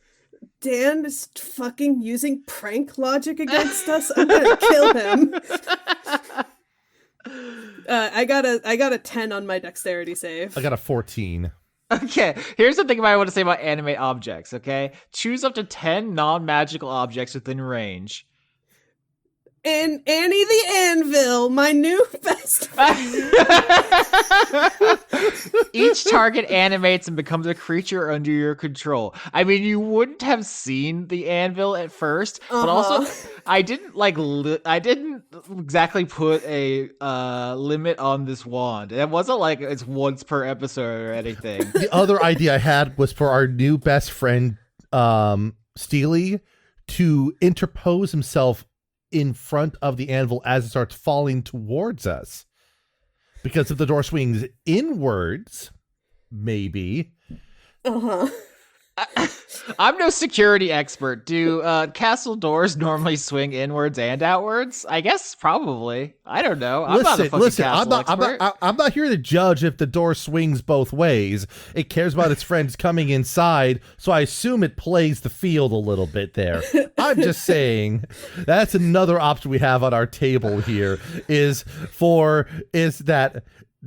Dan is fucking using prank logic against us. I'm gonna kill him. I got a 10 on my dexterity save. I got a 14. Okay, here's the thing I want to say about animate objects, okay? Choose up to 10 non-magical objects within range. And Annie the Anvil, my new best friend. Each target animates and becomes a creature under your control. I mean, you wouldn't have seen the anvil at first, but also I didn't exactly put a limit on this wand. It wasn't like it's once per episode or anything. The other idea I had was for our new best friend, Steely, to interpose himself in front of the anvil as it starts falling towards us. Because if the door swings inwards, maybe. I'm no security expert. Do castle doors normally swing inwards and outwards? I guess probably. I don't know. I'm not a fucking castle expert. I'm not here to judge if the door swings both ways. It cares about its friends coming inside, so I assume it plays the field a little bit there. I'm just saying that's another option we have on our table here is that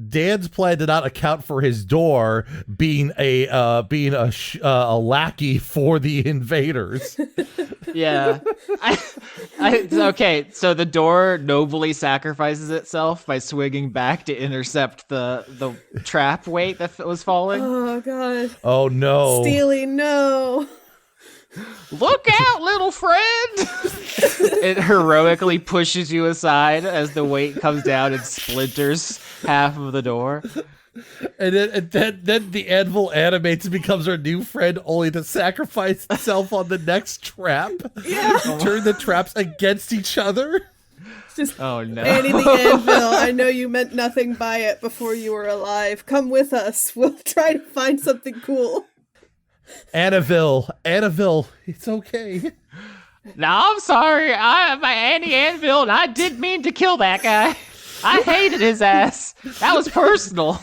Dan's plan did not account for his door being a lackey for the invaders. Yeah. Okay, so the door nobly sacrifices itself by swinging back to intercept the trap weight that was falling. Oh, God. Oh, no. Steely, no. Look out, little friend! It heroically pushes you aside as the weight comes down and splinters half of the door. And then the anvil animates and becomes our new friend, only to sacrifice itself on the next trap. Yeah. Turn the traps against each other. Just, oh no. Annie the Anvil, I know you meant nothing by it before you were alive. Come with us. We'll try to find something cool. Annaville, it's okay. No, I'm sorry. I'm Annie Anvil, and I didn't mean to kill that guy. I hated his ass. That was personal.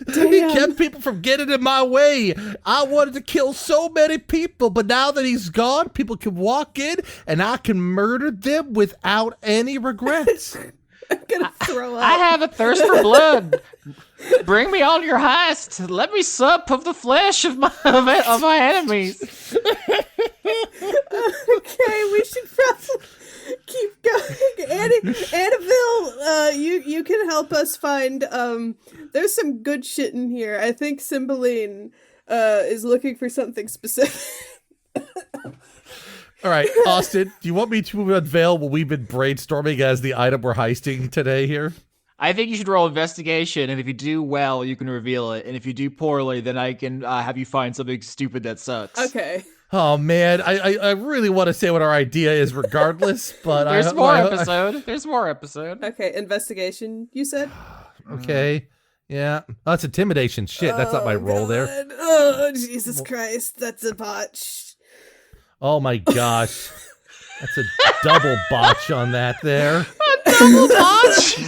He kept people from getting in my way. I wanted to kill so many people, but now that he's gone, people can walk in, and I can murder them without any regrets. I'm gonna throw up. I have a thirst for blood. Bring me on your heist. Let me sup of the flesh of my enemies. Okay, we should probably keep going. Annabelle, you can help us find. There's some good shit in here. I think Cymbeline is looking for something specific. All right, Austin, do you want me to unveil what we've been brainstorming as the item we're heisting today here? I think you should roll investigation, and if you do well, you can reveal it. And if you do poorly, then I can have you find something stupid that sucks. Okay. Oh, man, I really want to say what our idea is regardless, but There's more episode. There's more episode. Okay, investigation, you said? Okay. Yeah. Oh, that's intimidation. Shit, that's not my roll there. Oh, Jesus Christ, that's a botch. Oh my gosh. That's a double botch on that there. A double botch?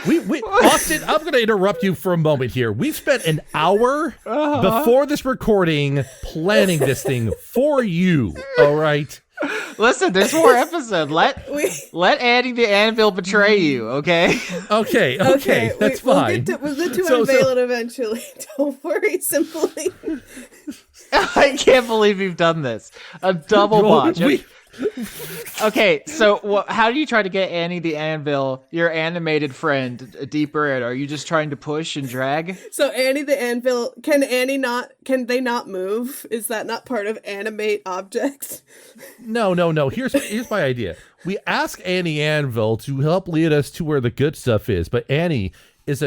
we Austin, I'm going to interrupt you for a moment here. We spent an hour before this recording planning this thing for you. All right. Listen, there's more episodes. Let Annie the Anvil betray you, okay? Okay, that's fine. We'll get to unveil it eventually. Don't worry, Cymbeline. I can't believe you've done this. A double botch. Okay, so how do you try to get Annie the Anvil, your animated friend, deeper in? Are you just trying to push and drag? So Annie the Anvil, can they not move? Is that not part of animate objects? No. Here's my idea. We ask Annie Anvil to help lead us to where the good stuff is, but Annie is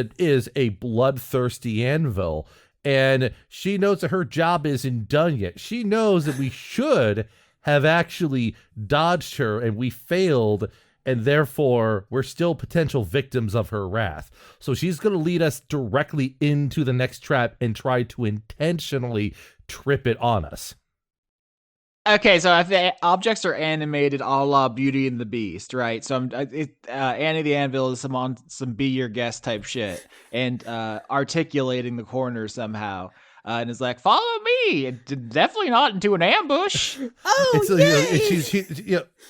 a bloodthirsty anvil, and she knows that her job isn't done yet. She knows that we should have actually dodged her, and we failed, and therefore we're still potential victims of her wrath. So she's going to lead us directly into the next trap and try to intentionally trip it on us. Okay, so if the objects are animated a la Beauty and the Beast, right? So Annie the Anvil is on some Be Your Guest type shit and articulating the corners somehow. And is like, follow me. Definitely not into an ambush.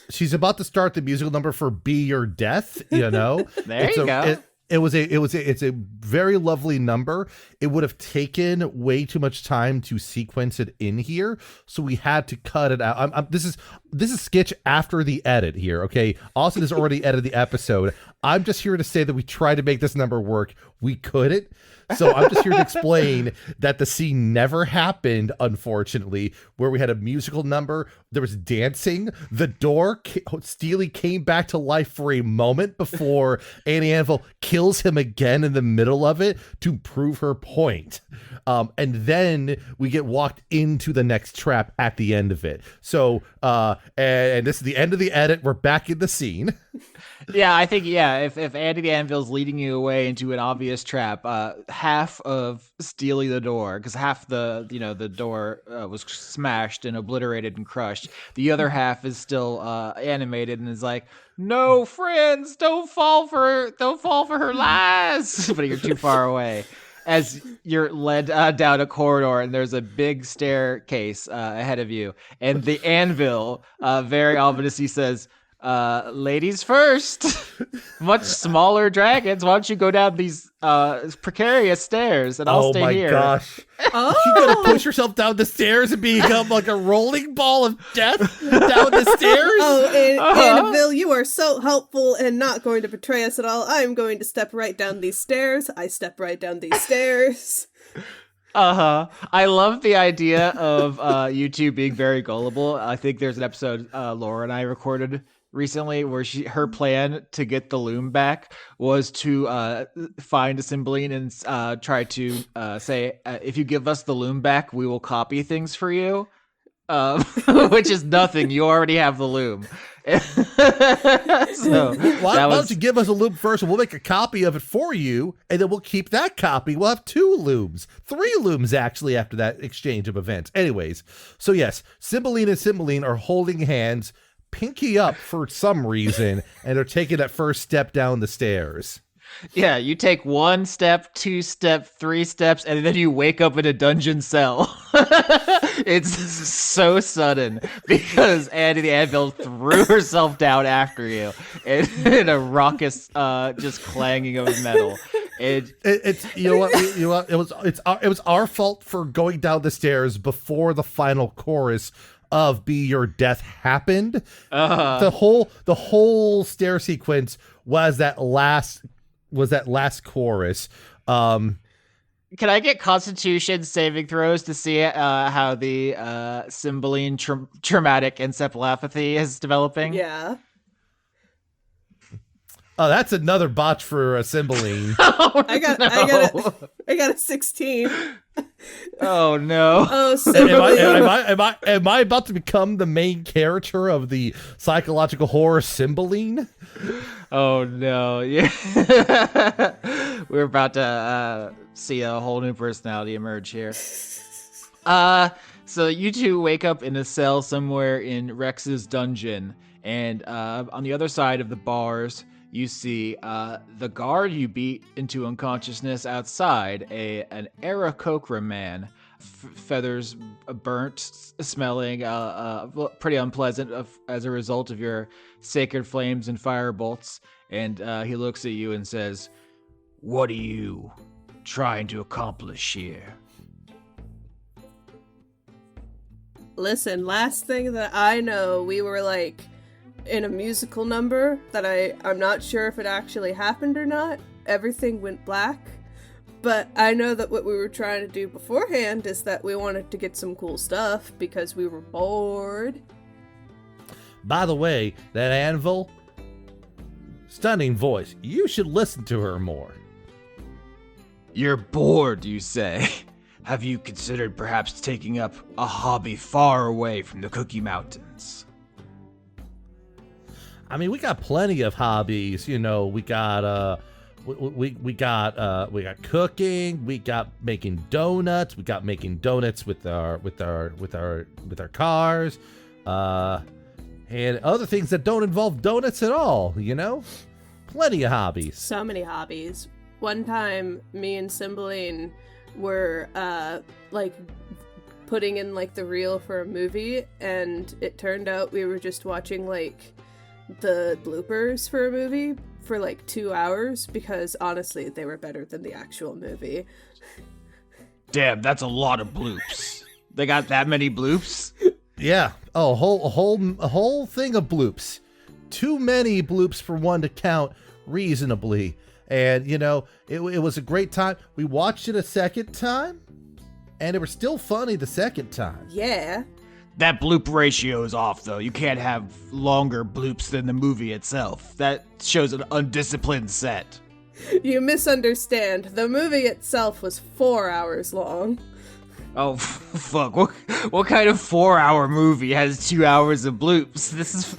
She's about to start the musical number for "Be Your Death." You know, there you go. It's a very lovely number. It would have taken way too much time to sequence it in here, so we had to cut it out. This is sketch after the edit here. Okay, Austin has already edited the episode. I'm just here to say that we tried to make this number work. We couldn't. So I'm just here to explain that the scene never happened, unfortunately, where we had a musical number. There was dancing. The door, Steely came back to life for a moment before Annie Anvil kills him again in the middle of it to prove her point. And then we get walked into the next trap at the end of it. So, and this is the end of the edit. We're back in the scene. Yeah, I think, if Andy the Anvil's leading you away into an obvious trap, half of stealing the door, because half the door was smashed and obliterated and crushed. The other half is still animated and is like, no, friends, don't fall for her lies. But you're too far away. As you're led down a corridor and there's a big staircase ahead of you. And the anvil, very ominously says, ladies first. Much smaller dragons. Why don't you go down these precarious stairs and I'll stay here. Oh my gosh. She's gonna push herself down the stairs and become like a rolling ball of death down the stairs? Annabelle, you are so helpful and not going to betray us at all. I'm going to step right down these stairs. I step right down these stairs. I love the idea of you two being very gullible. I think there's an episode Laura and I recorded recently where her plan to get the loom back was to find a Cymbeline and try to say, if you give us the loom back, we will copy things for you. Which is nothing. You already have the loom. So why don't you give us a loom first and we'll make a copy of it for you, and then we'll keep that copy. We'll have 2 looms, 3 looms actually after that exchange of events. Anyways, so yes, Cymbeline and Cymbeline are holding hands, pinky up for some reason, and they're taking that first step down the stairs. Yeah, you take 1 step, 2 steps, 3 steps, and then you wake up in a dungeon cell. It's so sudden because Annie the Anvil threw herself down after you in a raucous, just clanging of metal. It's you know what it was our fault for going down the stairs before the final chorus of "Be Your Death" happened. The whole stair sequence was that last chorus. Can I get Constitution saving throws to see how the Cymbeline traumatic encephalopathy is developing? Yeah. Oh, that's another botch for Cymbeline. I got a 16. Oh no! Oh, Cymbeline. Am I about to become the main character of the psychological horror Cymbeline? Oh no! Yeah, we're about to see a whole new personality emerge here. So you two wake up in a cell somewhere in Rex's dungeon, and on the other side of the bars, you see the guard you beat into unconsciousness outside, an Aarakocra man, feathers burnt, smelling pretty unpleasant as a result of your sacred flames and fire bolts. And he looks at you and says, "What are you trying to accomplish here?" Listen, last thing that I know, we were like in a musical number that I'm not sure if it actually happened or not. Everything went black. But I know that what we were trying to do beforehand is that we wanted to get some cool stuff because we were bored. By the way, that Anvil, stunning voice. You should listen to her more. You're bored, you say? Have you considered perhaps taking up a hobby far away from the Cookie Mountains? I mean, we got plenty of hobbies. You know, we got we got cooking. We got making donuts. We got making donuts with our cars, and other things that don't involve donuts at all. You know, plenty of hobbies. So many hobbies. One time, me and Cymbeline were like putting in like the reel for a movie, and it turned out we were just watching like the bloopers for a movie for like 2 hours because honestly they were better than the actual movie. Damn, that's a lot of bloops. They got that many bloops? Yeah. Oh, a whole thing of bloops. Too many bloops for one to count reasonably. And, you know, it was a great time. We watched it a second time, and it was still funny the second time. Yeah. That bloop ratio is off, though. You can't have longer bloops than the movie itself. That shows an undisciplined set. You misunderstand. The movie itself was 4 hours long. Oh, fuck. What kind of 4-hour movie has 2 hours of bloops? This is...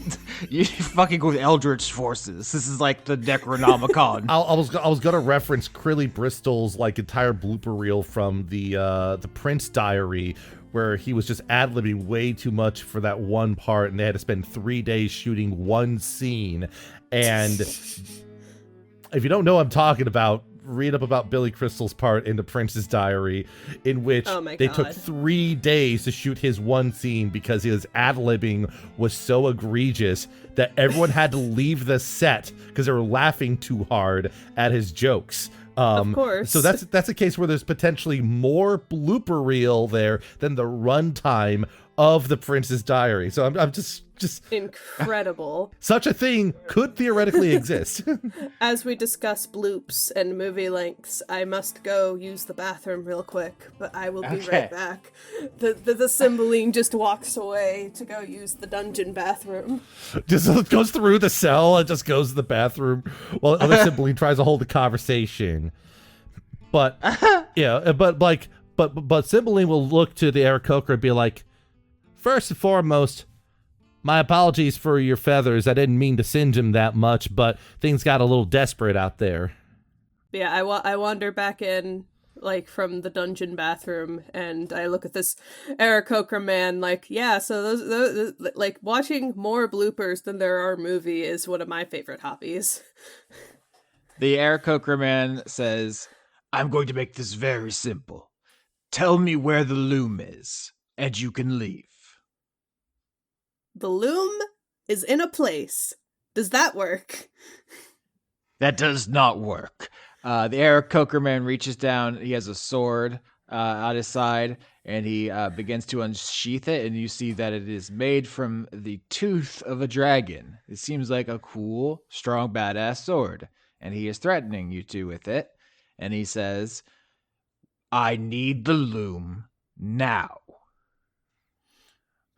You fucking go with Eldritch Forces. This is like the Necronomicon. I was gonna reference Crilly Bristol's like entire blooper reel from the Prince Diary, where he was just ad-libbing way too much for that one part, and they had to spend 3 days shooting one scene. And if you don't know what I'm talking about, read up about Billy Crystal's part in the Prince's Diary, in which they took 3 days to shoot his one scene because his ad-libbing was so egregious that everyone had to leave the set because they were laughing too hard at his jokes. Of course. So that's a case where there's potentially more blooper reel there than the runtime of the Prince's Diary. So I'm just incredible. Such a thing could theoretically exist. As we discuss bloops and movie lengths, I must go use the bathroom real quick, but I will be right back. The Cymbeline just walks away to go use the dungeon bathroom. Just goes through the cell and just goes to the bathroom while other Cymbeline tries to hold a conversation. But yeah, but Cymbeline will look to the Aarakocra and be like, first and foremost, my apologies for your feathers. I didn't mean to singe him that much, but things got a little desperate out there. Yeah, I wander back in, like, from the dungeon bathroom, and I look at this Aarakocra man, like, yeah, so those, like, watching more bloopers than there are movie is one of my favorite hobbies. The Aarakocra man says, "I'm going to make this very simple. Tell me where the loom is, and you can leave." The loom is in a place. Does that work? That does not work. The Aarakocra man reaches down. He has a sword at his side, and he begins to unsheath it, and you see that it is made from the tooth of a dragon. It seems like a cool, strong, badass sword, and he is threatening you two with it, and he says, "I need the loom now."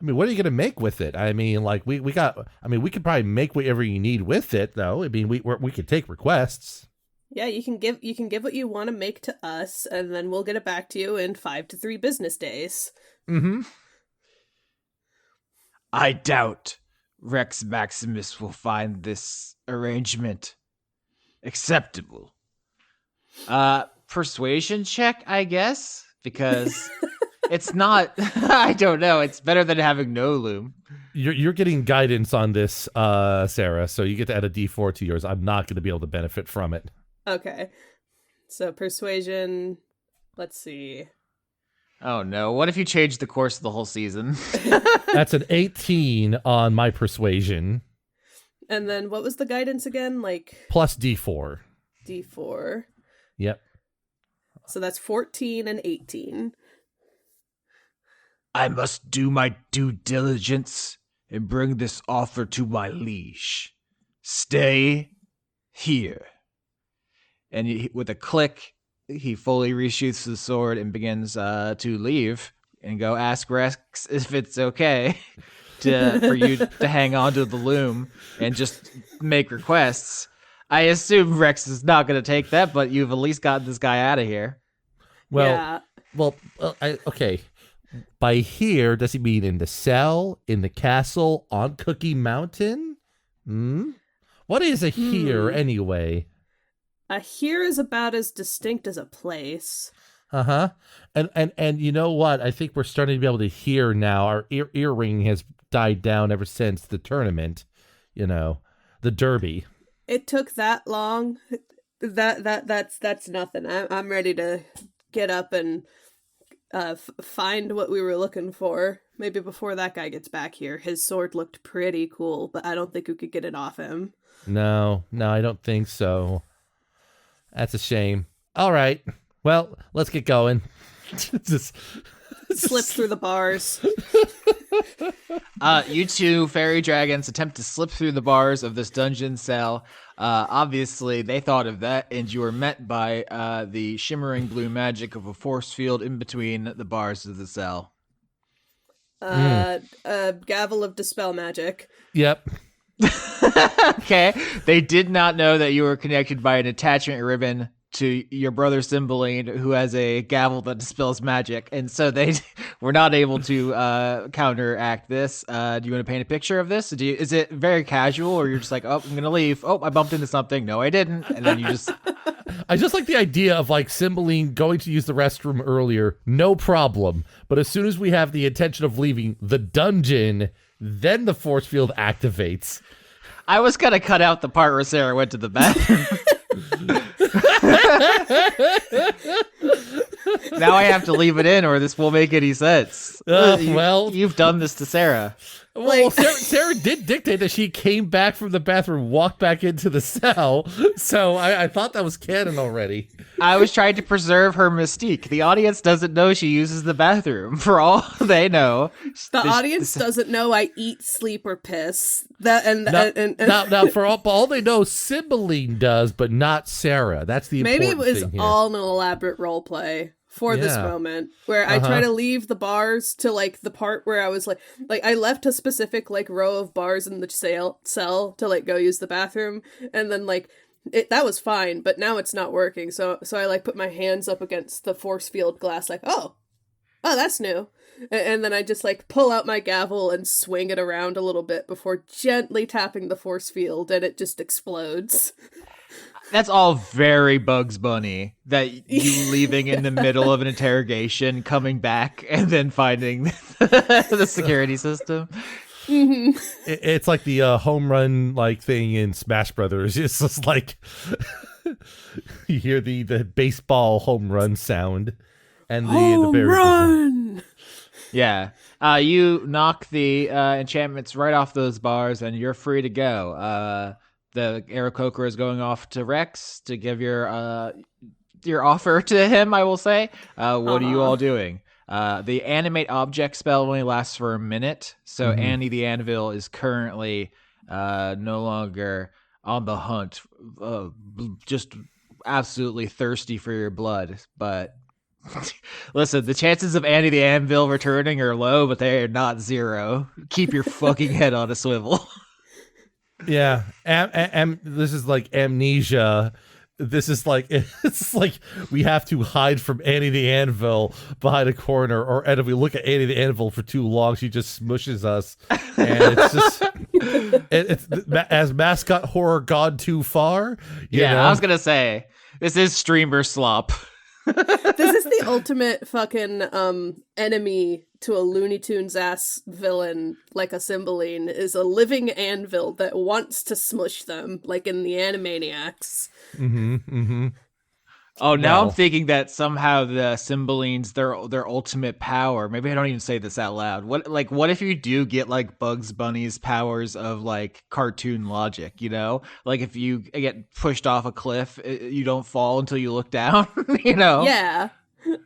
I mean, what are you gonna make with it? I mean, like we could probably make whatever you need with it, though. I mean, we could take requests. Yeah, you can give what you want to make to us, and then we'll get it back to you in 5 to 3 business days. Mm-hmm. I doubt Rex Maximus will find this arrangement acceptable. Persuasion check, I guess, because It's not. I don't know. It's better than having no loom. You're getting guidance on this, Sarah, so you get to add a D4 to yours. I'm not going to be able to benefit from it. Okay. So persuasion, let's see. Oh no, what if you change the course of the whole season? That's an 18 on my persuasion. And then what was the guidance again? Like plus D4. D4. Yep. So that's 14 and 18. I must do my due diligence and bring this offer to my liege. Stay here. And with a click, he fully reshoots the sword and begins to leave and go ask Rex if it's okay for you to hang on to the loom and just make requests. I assume Rex is not going to take that, but you've at least gotten this guy out of here. Okay. By here, does he mean in the cell, in the castle, on Cookie Mountain? What is a here anyway? A here is about as distinct as a place. Uh-huh. And you know what? I think we're starting to be able to hear now. Our earring has died down ever since the tournament, the derby. It took that long. That's nothing. I'm ready to get up and find what we were looking for. Maybe before that guy gets back here. His sword looked pretty cool, but I don't think we could get it off him. No, I don't think so. That's a shame. All right. Well, let's get going. Slip through the bars. You two fairy dragons attempt to slip through the bars of this dungeon cell. Obviously, they thought of that, and you were met by the shimmering blue magic of a force field in between the bars of the cell. A gavel of dispel magic. Yep. Okay. They did not know that you were connected by an attachment ribbon to your brother Cymbeline, who has a gavel that dispels magic, and so they were not able to counteract this. Do you want to paint a picture of this? Is it very casual, or you're just like, oh, I'm gonna leave. Oh, I bumped into something. No, I didn't. And then you just. I just like the idea of like Cymbeline going to use the restroom earlier, no problem. But as soon as we have the intention of leaving the dungeon, then the force field activates. I was gonna cut out the part where Sarah went to the bathroom. Now I have to leave it in, or this won't make any sense. You've done this to Sarah. Well, Sarah did dictate that she came back from the bathroom, walked back into the cell, so I thought that was canon already. I was trying to preserve her mystique. The audience doesn't know she uses the bathroom. For all they know, the audience doesn't know I eat, sleep, or piss. Now, for all they know, Cymbeline does, but not Sarah. That's the important thing. Maybe it was here. all an elaborate role play for this moment where I try to leave the bars to like the part where I was like I left a specific like row of bars in the cell to like go use the bathroom, and then like that was fine, but now it's not working. So I like put my hands up against the force field glass like, oh that's new. And then I just like pull out my gavel and swing it around a little bit before gently tapping the force field, and it just explodes. That's all very Bugs Bunny, that you leaving in the middle of an interrogation, coming back, and then finding the security system. Mm-hmm. It's like the home run like thing in Smash Brothers. It's just like you hear the baseball home run sound and the barrier run. Yeah. You knock the enchantments right off those bars, and you're free to go. The Aarakocra is going off to Rex to give your offer to him, I will say. What are you all doing? The animate object spell only lasts for a minute, so Annie the Anvil is currently no longer on the hunt, just absolutely thirsty for your blood. But listen, the chances of Annie the Anvil returning are low, but they are not zero. Keep your fucking head on a swivel. Yeah, this is like amnesia. This is like it's like we have to hide from Annie the Anvil behind a corner, or and if we look at Annie the Anvil for too long, she just smushes us, and it's just it's as mascot horror gone too far. You know? I was gonna say this is streamer slop. This is the ultimate fucking enemy to a Looney Tunes ass villain like a Cymbeline, is a living anvil that wants to smush them, like in the Animaniacs. Oh, now I'm Well. thinking that somehow the Cymbelines, their ultimate power. Maybe I don't even say this out loud. What if you do get like Bugs Bunny's powers of like cartoon logic? You know, like if you get pushed off a cliff, you don't fall until you look down. You know? Yeah.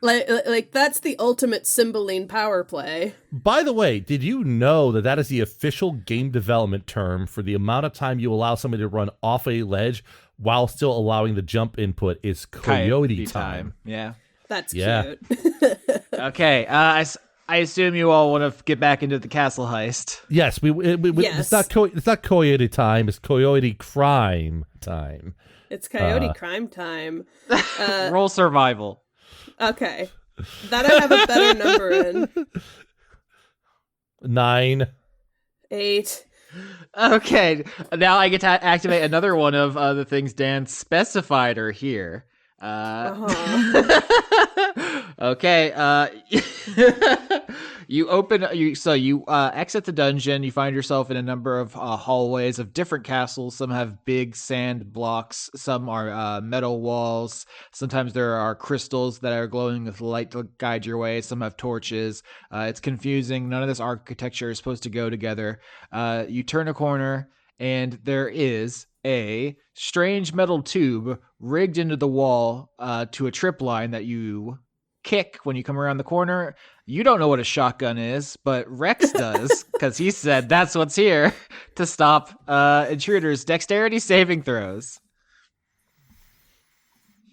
Like that's the ultimate Cymbeline power play. By the way, did you know that that is the official game development term for the amount of time you allow somebody to run off a ledge while still allowing the jump input is coyote time. Yeah. That's Yeah. cute. Okay. I assume you all want to get back into the castle heist. Yes, Yes. it's not coyote time, it's coyote crime time. It's coyote crime time. Roll survival. Okay. That I have a better number in. 9. 8. Okay, now I get to activate another one of the things Dan specified are here. Okay, you exit the dungeon. You find yourself in a number of hallways of different castles. Some have big sand blocks. Some are metal walls. Sometimes there are crystals that are glowing with light to guide your way. Some have torches. It's confusing. None of this architecture is supposed to go together. You turn a corner, and there is a strange metal tube rigged into the wall to a trip line that you kick when you come around the corner. You don't know what a shotgun is, but Rex does, because he said that's what's here to stop intruders. Dexterity saving throws.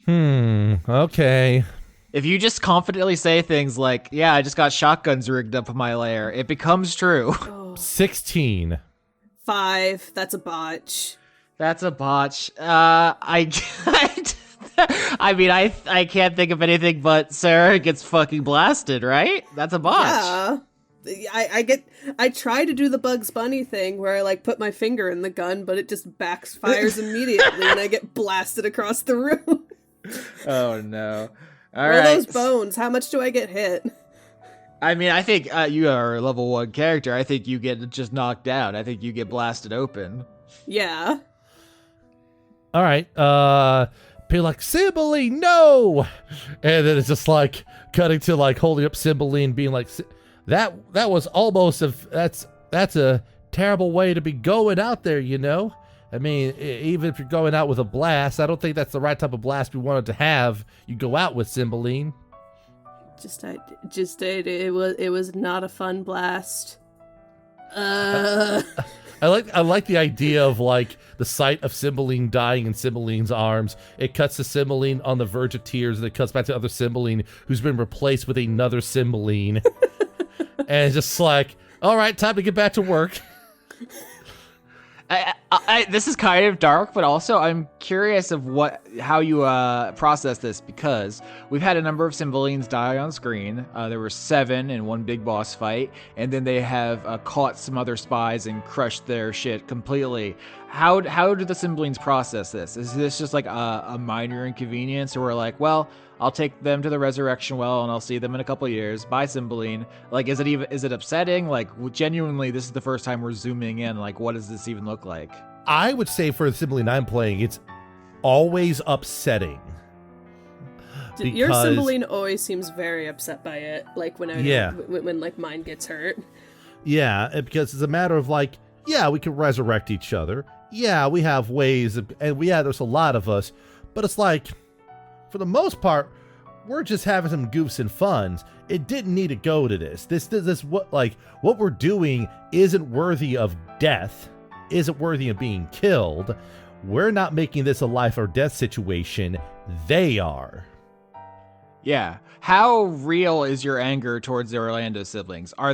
Okay. If you just confidently say things like, yeah, I just got shotguns rigged up in my lair, it becomes true. 16. 5. That's a botch. That's a botch. I mean, I can't think of anything but Sarah gets fucking blasted, right? That's a botch. Yeah. I try to do the Bugs Bunny thing where I like put my finger in the gun, but it just backfires immediately and I get blasted across the room. Oh no. All Roll right. those bones. How much do I get hit? I mean, I think you are a level 1 character. I think you get just knocked out. I think you get blasted open. Yeah. All right. Be like, Cymbeline, no! And then it's just like cutting to like holding up Cymbeline, being like, that was almost that's a terrible way to be going out there, you know? I mean, even if you're going out with a blast, I don't think that's the right type of blast we wanted to have. You go out with Cymbeline. It was not a fun blast. I like the idea of like the sight of Cymbeline dying in Cymbeline's arms. It cuts to Cymbeline on the verge of tears, and it cuts back to other Cymbeline who's been replaced with another Cymbeline. And it's just like, all right, time to get back to work. This is kind of dark, but also I'm curious of how you process this, because we've had a number of Cymbelines die on screen. There were 7 in one big boss fight, and then they have caught some other spies and crushed their shit completely. How do the Cymbelines process this? Is this just like a minor inconvenience, or we're like, well, I'll take them to the resurrection well and I'll see them in a couple years. Bye, Cymbeline. Like, is it upsetting? Like, genuinely, this is the first time we're zooming in. Like, what does this even look like? I would say for the Cymbeline I'm playing, it's always upsetting. Your Cymbeline always seems very upset by it, like when like mine gets hurt. Yeah, because it's a matter of like, yeah, we can resurrect each other. Yeah, we have ways, there's a lot of us, but it's like, for the most part, we're just having some goofs and funs. It didn't need to go to this. This what we're doing isn't worthy of death, isn't worthy of being killed. We're not making this a life or death situation. They are. Yeah. How real is your anger towards the Orlando siblings? Are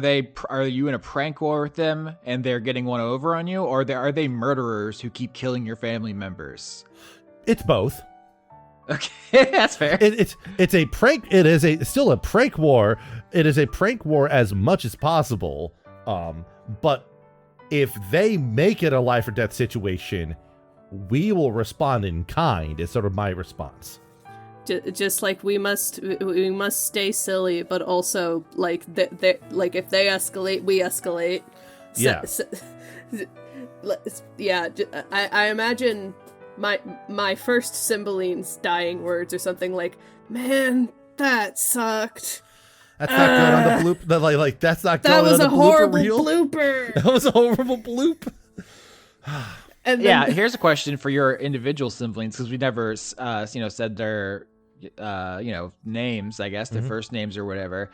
you in a prank war with them and they're getting one over on you, or are they murderers who keep killing your family members? It's both. Okay, that's fair. It's a prank. It is still a prank war. It is a prank war as much as possible. But if they make it a life or death situation, we will respond in kind. Is sort of my response. Just like we must stay silly, but also like like if they escalate, we escalate. Yeah. I imagine my first Cymbeline's dying words or something like, "Man, that sucked. That's not good on the bloop. Like that's not good That on was the a blooper horrible reel. blooper." That was a horrible bloop. And Yeah, then, here's a question for your individual Cymbalines, because we never, said their, names, I guess, their first names or whatever.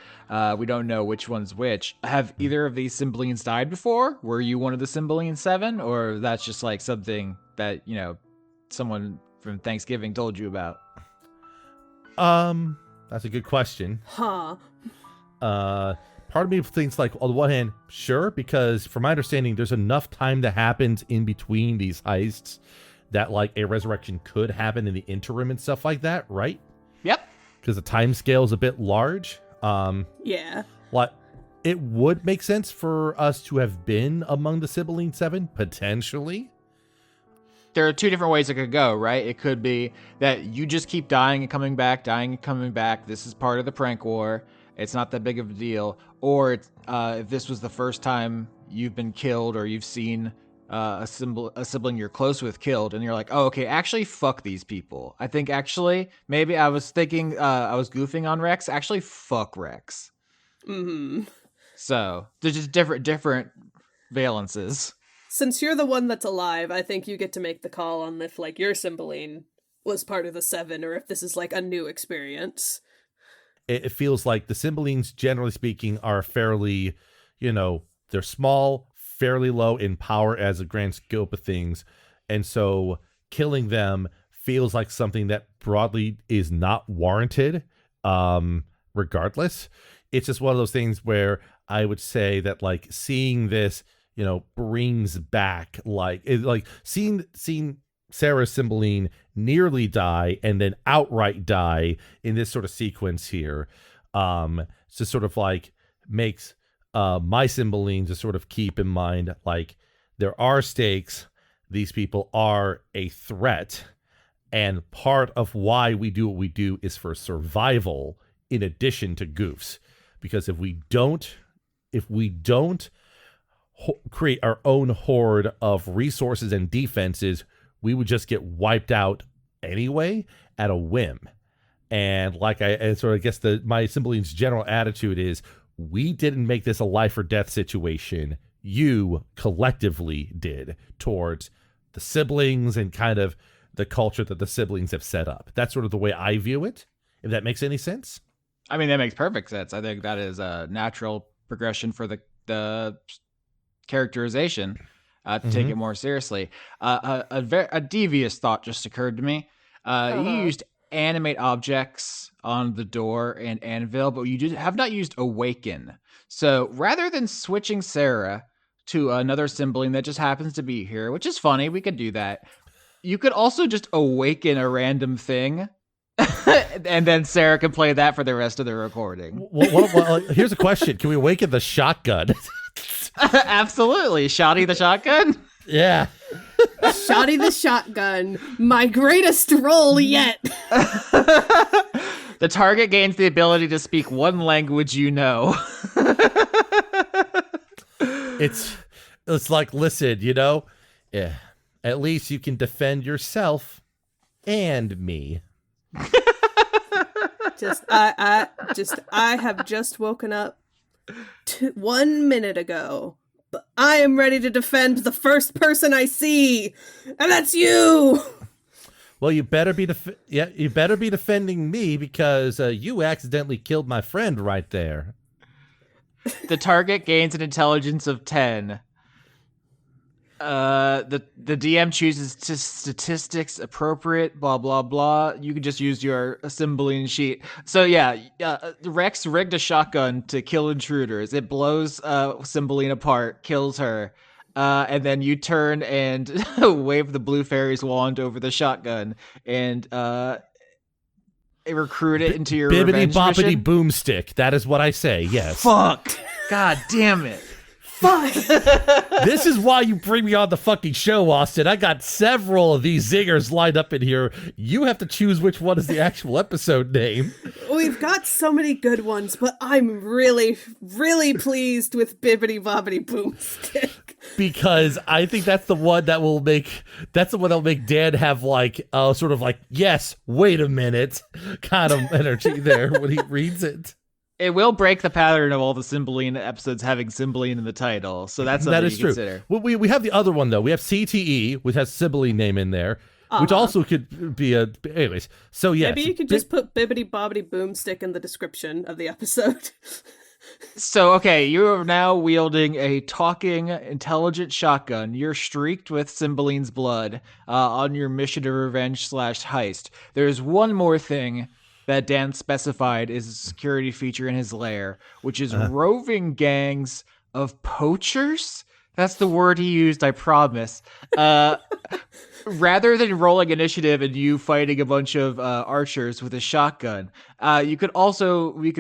We don't know which one's which. Have either of these Cymbalines died before? Were you one of the Cymbaline 7? Or that's just like something that, someone from Thanksgiving told you about? That's a good question. huh? Part of me thinks like on the one hand, sure, because from my understanding, there's enough time that happens in between these heists that like a resurrection could happen in the interim and stuff like that, right? Yep. Because the time scale is a bit large. Yeah. Like it would make sense for us to have been among the Cymbeline 7 potentially. There are two different ways it could go, right? It could be that you just keep dying and coming back, dying and coming back. This is part of the prank war. It's not that big of a deal. Or if this was the first time you've been killed or you've seen a sibling you're close with killed, and you're like, oh, okay, actually, fuck these people. I think actually, maybe I was thinking I was goofing on Rex. Actually, fuck Rex. Mm-hmm. So there's just different valences. Since you're the one that's alive, I think you get to make the call on if like your Cymbeline was part of the 7 or if this is like a new experience. It feels like the Cymbalines, generally speaking, are fairly, they're small, fairly low in power as a grand scope of things. And so killing them feels like something that broadly is not warranted, regardless. It's just one of those things where I would say that like seeing this, brings back like seeing Sarah Cymbeline nearly die and then outright die in this sort of sequence here. Just sort of like makes my Cymbeline to sort of keep in mind, like there are stakes. These people are a threat. And part of why we do what we do is for survival in addition to goofs. Because if we don't create our own horde of resources and defenses, we would just get wiped out anyway at a whim. And like I guess my Cymbaline's general attitude is, we didn't make this a life or death situation. You collectively did towards the siblings and kind of the culture that the siblings have set up. That's sort of the way I view it, if that makes any sense. I mean, that makes perfect sense. I think that is a natural progression for the characterization. To take it more seriously. A devious thought just occurred to me. You used animate objects on the door and anvil, but you have not used awaken. So rather than switching Sarah to another Cymbeline that just happens to be here, which is funny, we could do that. You could also just awaken a random thing, and then Sarah can play that for the rest of the recording. Well, here's a question. Can we awaken the shotgun? Absolutely. Shotty the shotgun? Yeah. Shotty the shotgun. My greatest role yet. The target gains the ability to speak one language you know. It's like, listen, yeah, at least you can defend yourself and me. I have just woken up 1 minute ago, but I am ready to defend the first person I see, and that's you. Well, you better be defending me, because you accidentally killed my friend right there. The target gains an intelligence of 10. The DM chooses statistics appropriate, blah blah blah. You can just use your Cymbeline sheet. So yeah, Rex rigged a shotgun to kill intruders. It blows Cymbeline apart, kills her, and then you turn and wave the blue fairy's wand over the shotgun and recruit it into your bibbity revenge boppity mission. boomstick. That is what I say. Yes. Fuck. God damn it. Fuck. This is why you bring me on the fucking show, Austin. I got several of these zingers lined up in here. You have to choose which one is the actual episode name. We've got so many good ones, but I'm really, really pleased with Bibbidi Bobbidi Boomstick. Because I think that's the one that will make Dan have like sort of like, yes, wait a minute kind of energy there when he reads it. It will break the pattern of all the Cymbeline episodes having Cymbeline in the title, so that's something you consider. Well, we have the other one though. We have CTE, which has Cymbeline name in there, which also could be a. Anyways, so yeah. Maybe you could just put Bibbidi Bobbidi Boomstick in the description of the episode. So, okay, you are now wielding a talking, intelligent shotgun. You're streaked with Cymbeline's blood on your mission of revenge / heist. There's one more thing that Dan specified is a security feature in his lair, which is roving gangs of poachers. That's the word he used, I promise. Rather than rolling initiative and you fighting a bunch of archers with a shotgun, we could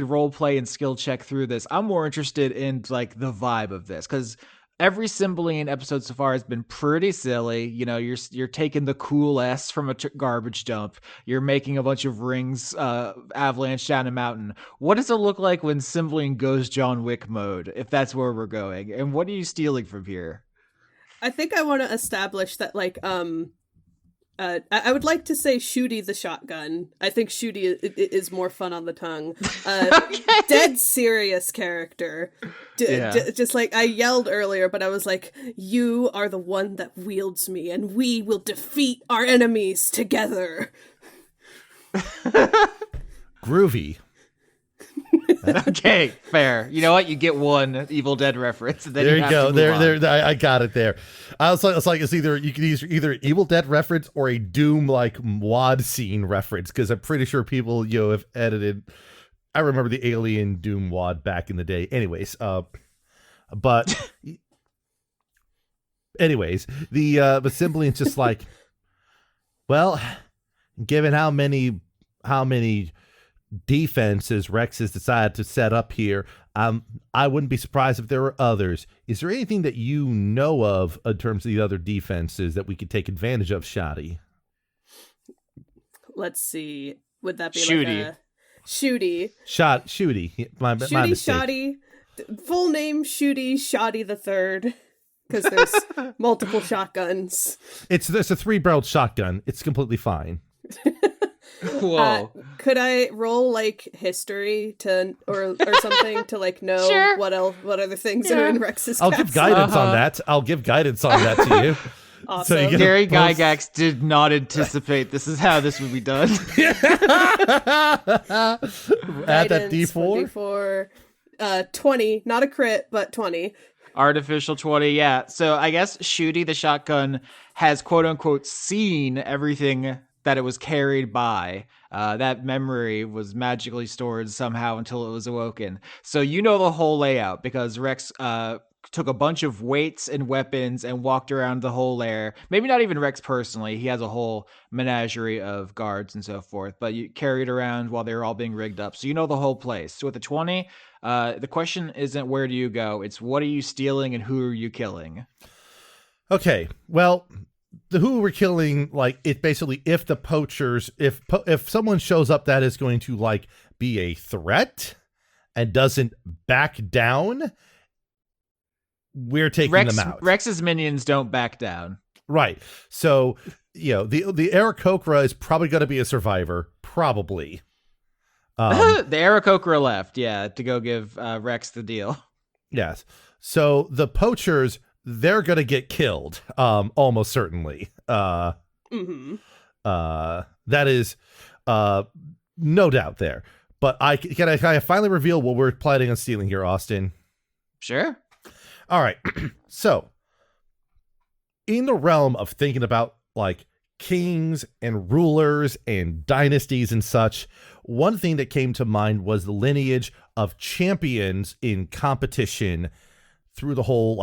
role play and skill check through this. I'm more interested in like the vibe of this because every Cymbeline episode so far has been pretty silly. You know, you're taking the cool S from a garbage dump. You're making a bunch of rings avalanche down a mountain. What does it look like when Cymbeline goes John Wick mode, if that's where we're going? And what are you stealing from here? I think I want to establish that, like, I would like to say Shooty the shotgun. I think Shooty is more fun on the tongue. Dead serious character. Just like I yelled earlier, but I was like, you are the one that wields me, and we will defeat our enemies together. Groovy. Okay, fair. You know what? You get one Evil Dead reference. And then There you go. There. I got it there. It's either you can use either Evil Dead reference or a Doom like WAD scene reference because I'm pretty sure people have edited. I remember the Alien Doom WAD back in the day. Anyways, the Cymbeline's just like, well, given how many defenses Rex has decided to set up here, I wouldn't be surprised if there were others. Is there anything that you know of in terms of the other defenses that we could take advantage of, Shoddy? Let's see. Would that be Shooty. like a Shooty? Shooty. My mistake. Shoddy. Full name Shooty Shoddy the Third. Because there's multiple shotguns. There's a 3-barreled shotgun. It's completely fine. Whoa. Could I roll like history or something to like know Sure. what other things are in Rex's I'll castle? give guidance on that. I'll give guidance on that to you. Awesome. So you get Gary Gygax did not anticipate this is how this would be done. Add that D4. 20, not a crit, but 20. Artificial 20, yeah. So I guess Shooty the shotgun has quote unquote seen everything that it was carried by. That memory was magically stored somehow until it was awoken. So you know the whole layout because Rex took a bunch of weights and weapons and walked around the whole lair. Maybe not even Rex personally. He has a whole menagerie of guards and so forth, but you carried around while they were all being rigged up. So you know the whole place. So with the 20, the question isn't where do you go? It's what are you stealing and who are you killing? Okay, well, the who we're killing, like, it basically, if the poachers, if someone shows up that is going to, like, be a threat and doesn't back down, we're taking them out. Rex's minions don't back down. Right. So, the Aarakocra is probably going to be a survivor. Probably. The Aarakocra left, to go give Rex the deal. Yes. So the poachers, they're going to get killed. Almost certainly. That is no doubt there. But can I finally reveal what we're planning on stealing here, Austin? Sure. All right. So, in the realm of thinking about like kings and rulers and dynasties and such, one thing that came to mind was the lineage of champions in competition through a whole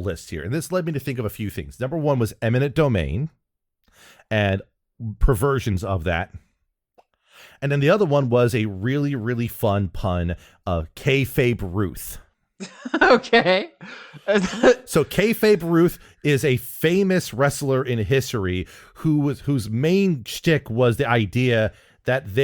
list here. And this led me to think of a few things. Number one was eminent domain and perversions of that. And then the other one was a really, really fun pun of kayfabe Ruth. Okay. So kayfabe Ruth is a famous wrestler in history whose main shtick was the idea that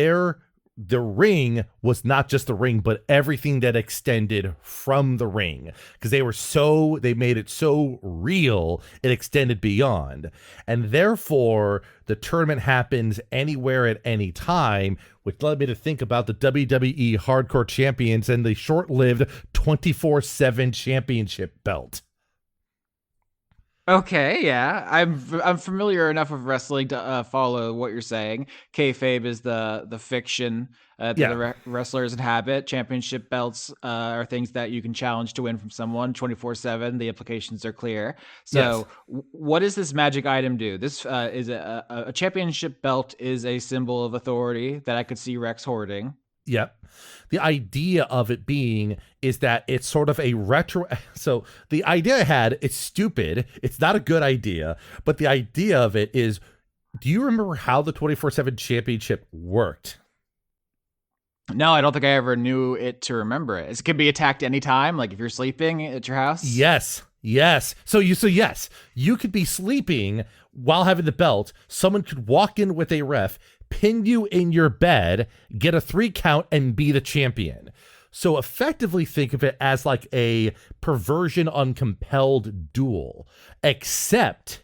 the ring was not just the ring, but everything that extended from the ring, because they made it so real, it extended beyond. And therefore, the tournament happens anywhere at any time, which led me to think about the WWE Hardcore Champions and the short-lived 24/7 championship belt. Okay, yeah, I'm familiar enough with wrestling to follow what you're saying. Kayfabe is the fiction that the wrestlers inhabit. Championship belts are things that you can challenge to win from someone 24/7. The implications are clear. So, what does this magic item do? This is a championship belt is a symbol of authority that I could see Rex hoarding. Yep. The idea of it being is that it's sort of a retro. So the idea I had, it's stupid. It's not a good idea. But the idea of it is, do you remember how the 24/7 championship worked? No, I don't think I ever knew it to remember it. It can be attacked anytime, like if you're sleeping at your house. Yes. So yes, you could be sleeping while having the belt. Someone could walk in with a ref, pin you in your bed, get a 3 count, and be the champion. So effectively think of it as like a perversion on compelled duel, except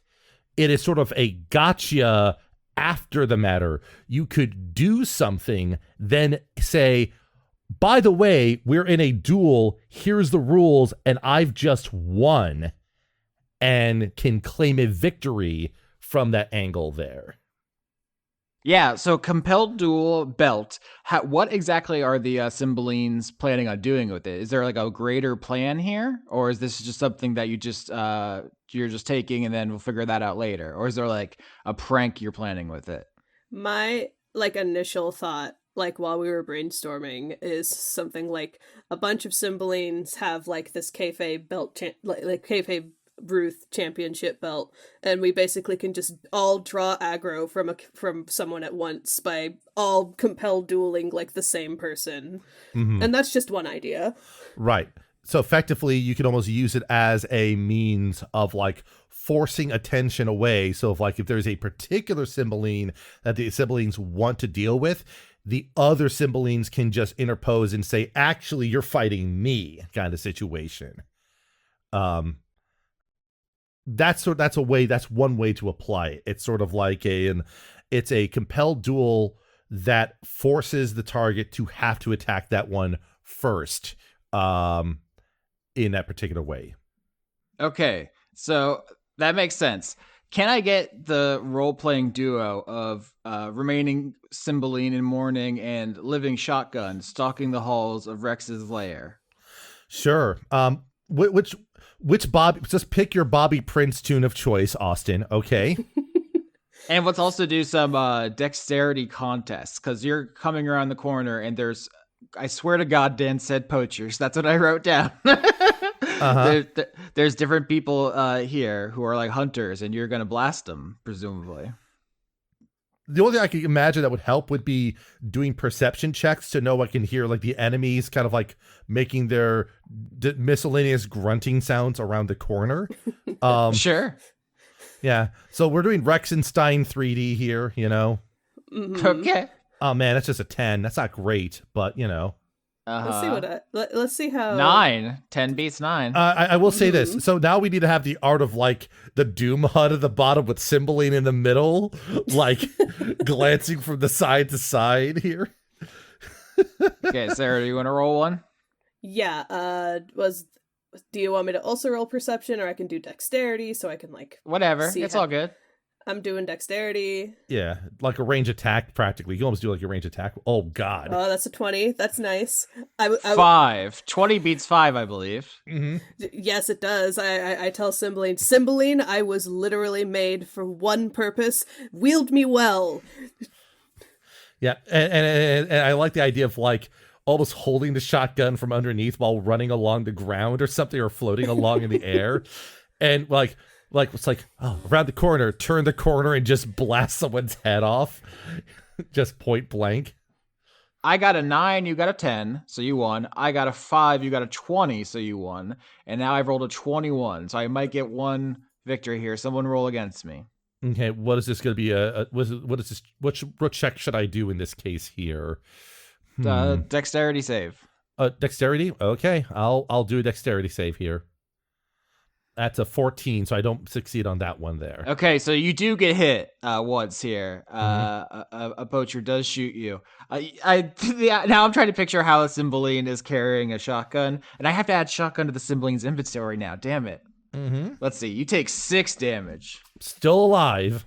it is sort of a gotcha after the matter. You could do something, then say, by the way, we're in a duel, here's the rules, and I've just won, and can claim a victory from that angle there. Yeah, so compelled duel belt. What exactly are the Cymbalines planning on doing with it? Is there like a greater plan here, or is this just something that you're just taking and then we'll figure that out later, or is there like a prank you're planning with it? My initial thought, while we were brainstorming, is something like a bunch of Cymbalines have like this kayfabe belt, kayfabe Ruth championship belt, and we basically can just all draw aggro from someone at once by all compelled dueling like the same person. And that's just one idea, right? So effectively you can almost use it as a means of like forcing attention away. So if there's a particular Cymbeline that the Cymbalines want to deal with, the other Cymbalines can just interpose and say, actually you're fighting me, kind of situation. That's one way to apply it. It's sort of like it's a compelled duel that forces the target to have to attack that one first, in that particular way. Okay, so that makes sense. Can I get the role-playing duo of remaining Cymbeline in mourning and living shotgun stalking the halls of Rex's lair? Sure. Which Bobby? Just pick your Bobby Prince tune of choice, Austin. Okay. And let's also do some dexterity contests, because you're coming around the corner and there's, I swear to God, Dan said poachers. That's what I wrote down. There's different people here who are like hunters, and you're gonna blast them, presumably. The only thing I can imagine that would help would be doing perception checks to know I can hear like the enemies kind of like making their miscellaneous grunting sounds around the corner. Sure. Yeah. So we're doing Rexenstein 3D here, you know? Okay. Oh man, that's just a 10. That's not great, but you know. Let's see let's see how 9. 10 beats 9. I will say this. So now we need to have the art of like the Doom HUD at the bottom with Cymbeline in the middle, like glancing from the side to side here. Okay, Sarah, do you want to roll one? Yeah. Do you want me to also roll perception, or I can do dexterity so I can like whatever? It's all good. I'm doing dexterity. Yeah, like a range attack practically. You can almost do like a range attack. Oh God. Oh, that's a 20. That's nice. 5. 20 beats 5, I believe. Mm-hmm. Yes, it does. I tell Cymbeline, I was literally made for one purpose. Wield me well. Yeah, and I like the idea of like almost holding the shotgun from underneath while running along the ground or something, or floating along in the air, and like it's like, oh, around the corner, turn the corner and just blast someone's head off, just point blank. I got a 9, you got a 10, so you won. I got a 5, you got a 20, so you won. And now I've rolled a 21, so I might get one victory here. Someone roll against me. Okay, what is this going to be? What is this? What check should I do in this case here? Dexterity save. Dexterity. Okay, I'll do a dexterity save here. That's a 14, so I don't succeed on that one there. Okay, so you do get hit once here. A poacher does shoot you. Now I'm trying to picture how a Cymbeline is carrying a shotgun, and I have to add shotgun to the Cymbeline's inventory now. Damn it. Let's see. You take 6 damage. Still alive.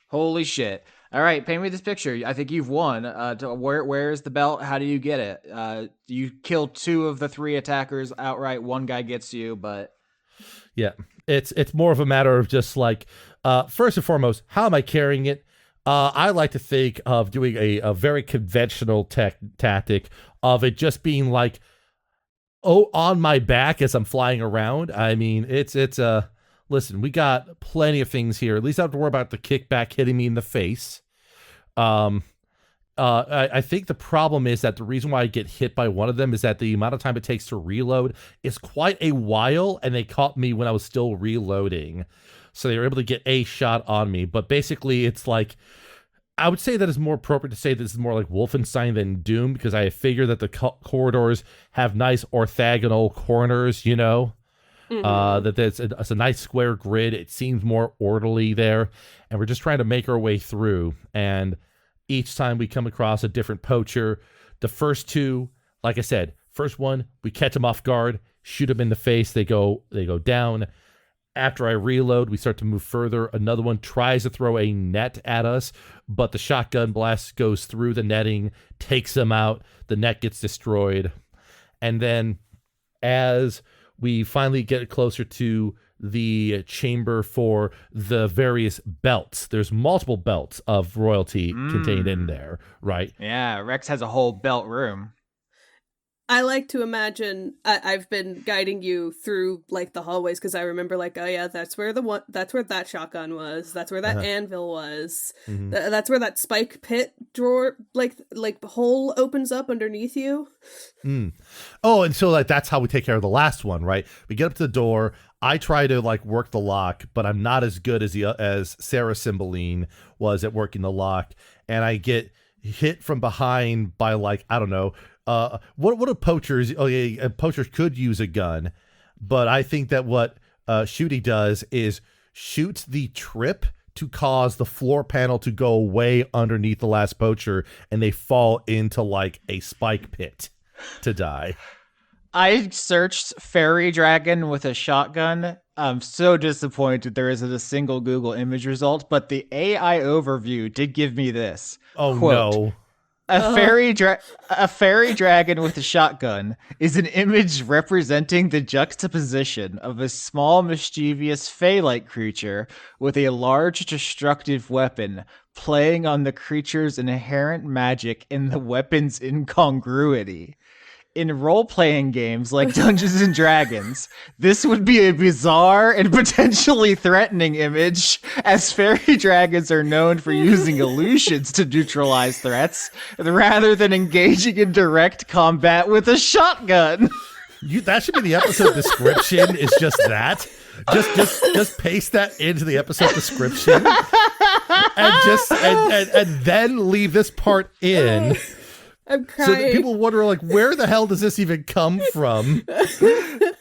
Holy shit. All right, paint me this picture. I think you've won. Where is the belt? How do you get it? You kill 2 of the 3 attackers outright. One guy gets you, but... Yeah, it's more of a matter of just like, first and foremost, how am I carrying it? I like to think of doing a very conventional tactic of it just being like, on my back as I'm flying around. I mean, listen, we got plenty of things here. At least I don't have to worry about the kickback hitting me in the face. I think the problem is that the reason why I get hit by one of them is that the amount of time it takes to reload is quite a while, and they caught me when I was still reloading. So they were able to get a shot on me. But basically, it's like, I would say that it's more appropriate to say this is more like Wolfenstein than Doom, because I figure that the corridors have nice orthogonal corners, you know? That it's a nice square grid. It seems more orderly there. And we're just trying to make our way through. And each time we come across a different poacher, the first 2, like I said, first one, we catch them off guard, shoot them in the face, they go down. After I reload, we start to move further. Another one tries to throw a net at us, but the shotgun blast goes through the netting, takes them out, the net gets destroyed. And then as we finally get closer to the chamber for the various belts. There's multiple belts of royalty contained in there, right? Yeah, Rex has a whole belt room. I like to imagine I've been guiding you through like the hallways because I remember like, oh yeah, that's where that shotgun was. That's where that anvil was. That's where that spike pit drawer like hole opens up underneath you. Oh, and so like that's how we take care of the last one, right? We get up to the door. I try to like work the lock, but I'm not as good as Sarah Cymbeline was at working the lock, and I get hit from behind by like, I don't know. What do poachers? Oh yeah, poachers could use a gun, but I think that what Shooty does is shoots the trip to cause the floor panel to go away underneath the last poacher, and they fall into like a spike pit to die. I searched fairy dragon with a shotgun. I'm so disappointed there isn't a single Google image result, but the AI overview did give me this. Oh, quote, no. A fairy dragon with a shotgun is an image representing the juxtaposition of a small, mischievous fey-like creature with a large, destructive weapon, playing on the creature's inherent magic and the weapon's incongruity. In role-playing games like Dungeons & Dragons, this would be a bizarre and potentially threatening image, as fairy dragons are known for using illusions to neutralize threats, rather than engaging in direct combat with a shotgun. That should be the episode description, is just that. Just paste that into the episode description. And then leave this part in. I'm crying. So that people wonder, like, where the hell does this even come from?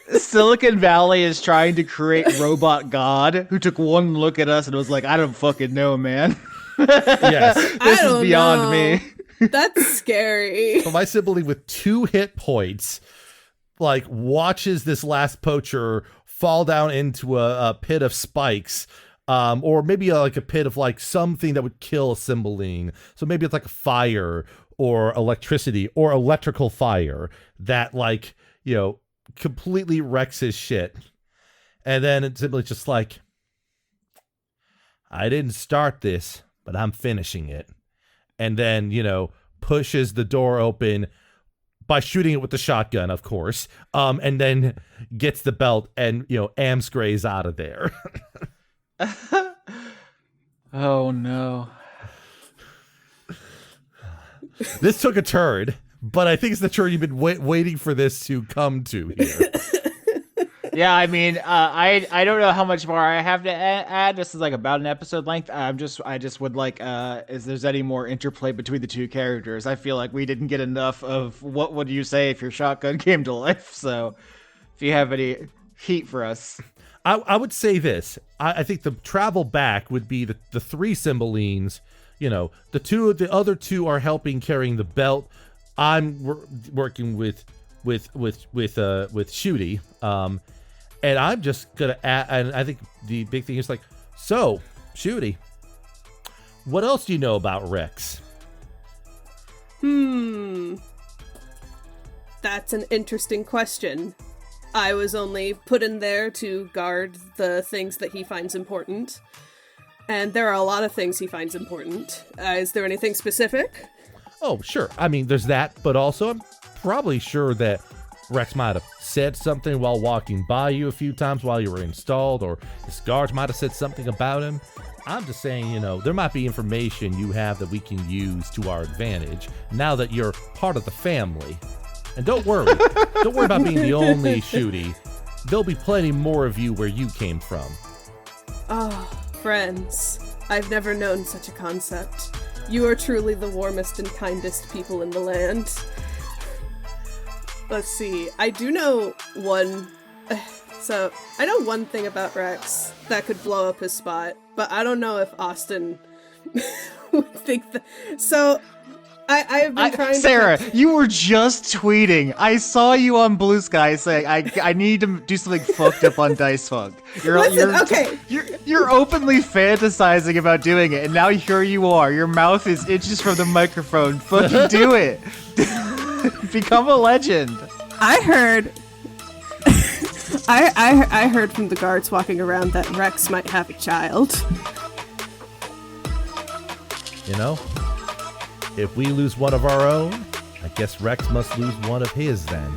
Silicon Valley is trying to create Robot God, who took one look at us and was like, I don't fucking know, man. Yes. This is beyond me. That's scary. So my sibling with 2 hit points, like, watches this last poacher fall down into a pit of spikes, or maybe like a pit of, like, something that would kill a Cymbeline. So maybe it's like a fire or electricity or electrical fire that, like, you know, completely wrecks his shit. And then it's simply just like, I didn't start this, but I'm finishing it. And then, you know, pushes the door open by shooting it with the shotgun, of course. And then gets the belt and, you know, Amsgray's out of there. Oh no. This took a turn, but I think it's the turn you've been waiting for this to come to here. Yeah, I mean, I don't know how much more I have to add. This is like about an episode length. I just would like, is there's any more interplay between the two characters? I feel like we didn't get enough of what would you say if your shotgun came to life. So, if you have any heat for us, I would say this. I think the travel back would be the three Cymbalines. You know, the other two are helping carrying the belt. I'm working with Shooty. And I'm just gonna add, and I think the big thing is like, so, Shooty, what else do you know about Rex? That's an interesting question. I was only put in there to guard the things that he finds important. And there are a lot of things he finds important. Is there anything specific? Oh, sure. I mean, there's that, but also I'm probably sure that Rex might have said something while walking by you a few times while you were installed, or his guards might have said something about him. I'm just saying, you know, there might be information you have that we can use to our advantage now that you're part of the family. And don't worry about being the only Shooty. There'll be plenty more of you where you came from. Oh, friends. I've never known such a concept. You are truly the warmest and kindest people in the land. Let's see. I do know one. So, I know one thing about Rex that could blow up his spot, but I don't know if Austin would think that. So, I have been trying Sarah, you were just tweeting. I saw you on Blue Sky saying, I need to do something fucked up on Dice Funk. Okay. You're openly fantasizing about doing it, and now here you are. Your mouth is inches from the microphone. Fucking do it. Become a legend. I heard I heard from the guards walking around that Rex might have a child. You know, if we lose one of our own, I guess Rex must lose one of his then.